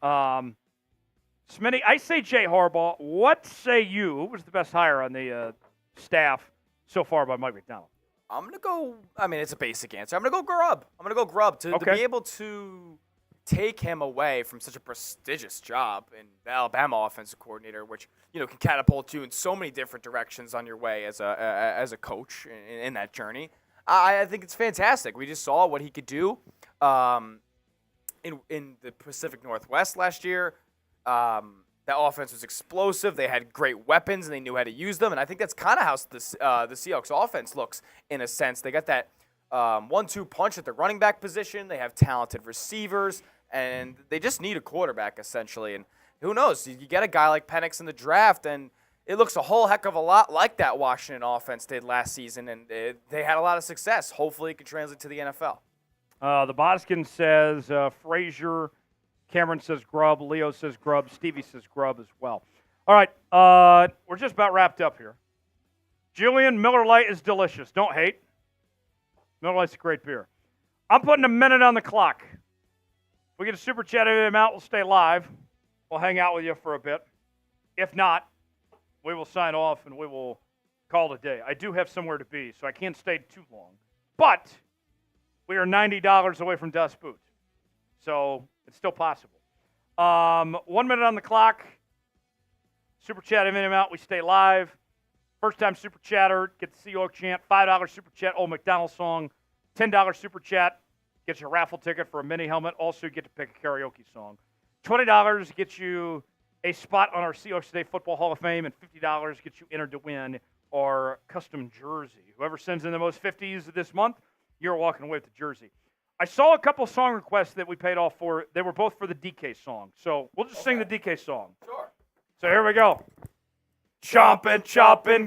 Speaker 1: Smitty, I say Jay Harbaugh. What say you? Who was the best hire on the staff so far by Mike Macdonald?
Speaker 2: I'm going to go, it's a basic answer. I'm going to go Grubb. To be able to take him away from such a prestigious job in the Alabama offensive coordinator, which, can catapult you in so many different directions on your way as a coach in that journey. I think it's fantastic. We just saw what he could do in the Pacific Northwest last year. That offense was explosive. They had great weapons, and they knew how to use them. And I think that's kind of how the Seahawks offense looks in a sense. They got that 1-2 punch at the running back position. They have talented receivers, and they just need a quarterback, essentially. And who knows? You get a guy like Penix in the draft, and it looks a whole heck of a lot like that Washington offense did last season, and they had a lot of success. Hopefully it can translate to the NFL.
Speaker 1: The Boskin says Frazier. Cameron says Grubb. Leo says Grubb. Stevie says Grubb as well. All right, we're just about wrapped up here. Julian, Miller Lite is delicious. Don't hate. Miller Lite's a great beer. I'm putting a minute on the clock. If we get a super chat in out, we'll stay live. We'll hang out with you for a bit. If not, we will sign off and we will call it a day. I do have somewhere to be, so I can't stay too long. But we are $90 away from Dust Boot. So it's still possible. 1 minute on the clock. Super chat in and out. We stay live. First time super chatter, get the Seahawks chant. $5 super chat, old Macdonald song. $10 super chat, gets you a raffle ticket for a mini helmet. Also, you get to pick a karaoke song. $20 gets you a spot on our Seahawks Today Football Hall of Fame, and $50 gets you entered to win our custom jersey. Whoever sends in the most 50s this month, you're walking away with the jersey. I saw a couple song requests that we paid off for. They were both for the DK song. So we'll just sing the DK song.
Speaker 2: Sure.
Speaker 1: So here we go. Choppin',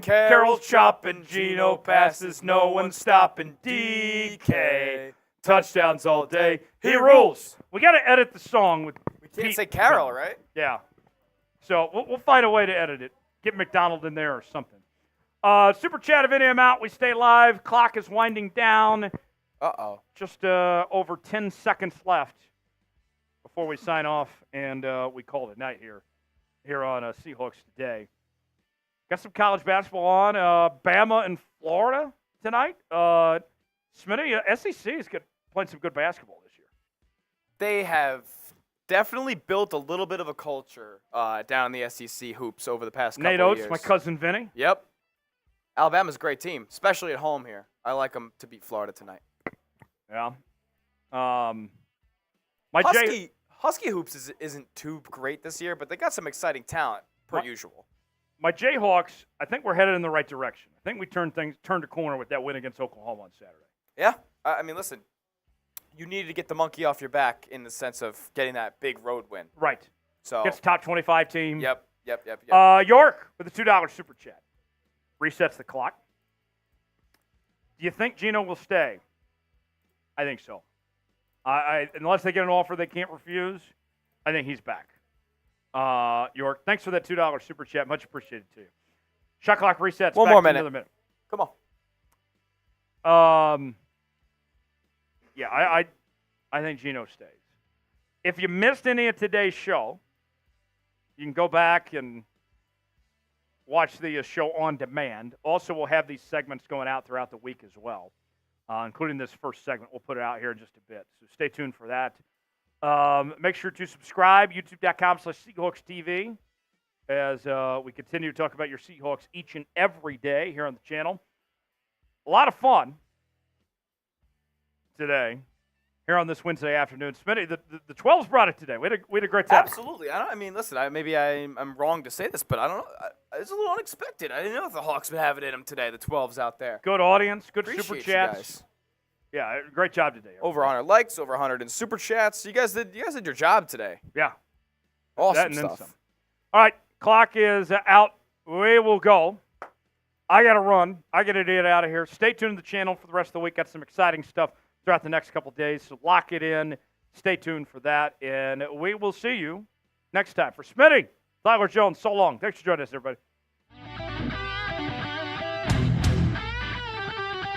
Speaker 1: Carroll's choppin', Geno passes, no one stoppin', DK, touchdowns all day, he rules. We got to edit the song with
Speaker 2: We can't
Speaker 1: Pete
Speaker 2: say Carroll, right?
Speaker 1: Yeah. So we'll find a way to edit it. Get Macdonald in there or something. Super chat of any amount. We stay live. Clock is winding down.
Speaker 2: Uh-oh.
Speaker 1: Just over 10 seconds left before we sign off, and we call it night here on Seahawks Today. Got some college basketball on. Bama and Florida tonight. Smitty, SEC is playing some good basketball this year.
Speaker 2: They have definitely built a little bit of a culture down in the SEC hoops over the past couple
Speaker 1: Nate
Speaker 2: of
Speaker 1: Oates,
Speaker 2: years.
Speaker 1: my cousin Vinny.
Speaker 2: Yep. Alabama's a great team, especially at home here. I like them to beat Florida tonight.
Speaker 1: Yeah.
Speaker 2: Husky hoops isn't too great this year, but they got some exciting talent per usual.
Speaker 1: My Jayhawks, I think we're headed in the right direction. I think we turned a corner with that win against Oklahoma on Saturday.
Speaker 2: Yeah. I mean, listen, you needed to get the monkey off your back in the sense of getting that big road win.
Speaker 1: Right.
Speaker 2: So
Speaker 1: Gets top 25 team.
Speaker 2: Yep.
Speaker 1: York with a $2 super chat. Resets the clock. Do you think Geno will stay? I think so. Unless they get an offer they can't refuse, I think he's back. York, thanks for that $2 super chat. Much appreciated to you. Shot clock resets.
Speaker 2: One
Speaker 1: back
Speaker 2: more
Speaker 1: to
Speaker 2: minute.
Speaker 1: Another minute.
Speaker 2: Come on.
Speaker 1: Yeah, I think Geno stays. If you missed any of today's show, you can go back and watch the show on demand. Also, we'll have these segments going out throughout the week as well, including this first segment. We'll put it out here in just a bit, so stay tuned for that. Make sure to subscribe, youtube.com/SeahawksTV, as we continue to talk about your Seahawks each and every day here on the channel. A lot of fun today here on this Wednesday afternoon. Smitty, the 12s brought it today. We had a great time.
Speaker 2: Absolutely. Listen, maybe I'm wrong to say this, but I don't know. It's a little unexpected. I didn't know if the Hawks would have it in them today, the 12s out there.
Speaker 1: Good audience, good
Speaker 2: Appreciate
Speaker 1: super
Speaker 2: you
Speaker 1: chats.
Speaker 2: guys.
Speaker 1: Yeah, great job today.
Speaker 2: Over 100 likes, over 100 in super chats. You guys did your job today.
Speaker 1: Yeah.
Speaker 2: Awesome
Speaker 1: That and then
Speaker 2: stuff.
Speaker 1: some. All right, clock is out. We will go. I got to run. I got to get out of here. Stay tuned to the channel for the rest of the week. Got some exciting stuff throughout the next couple days, so lock it in. Stay tuned for that, and we will see you next time. For Smitty, Tyler Jones, so long. Thanks for joining us, everybody.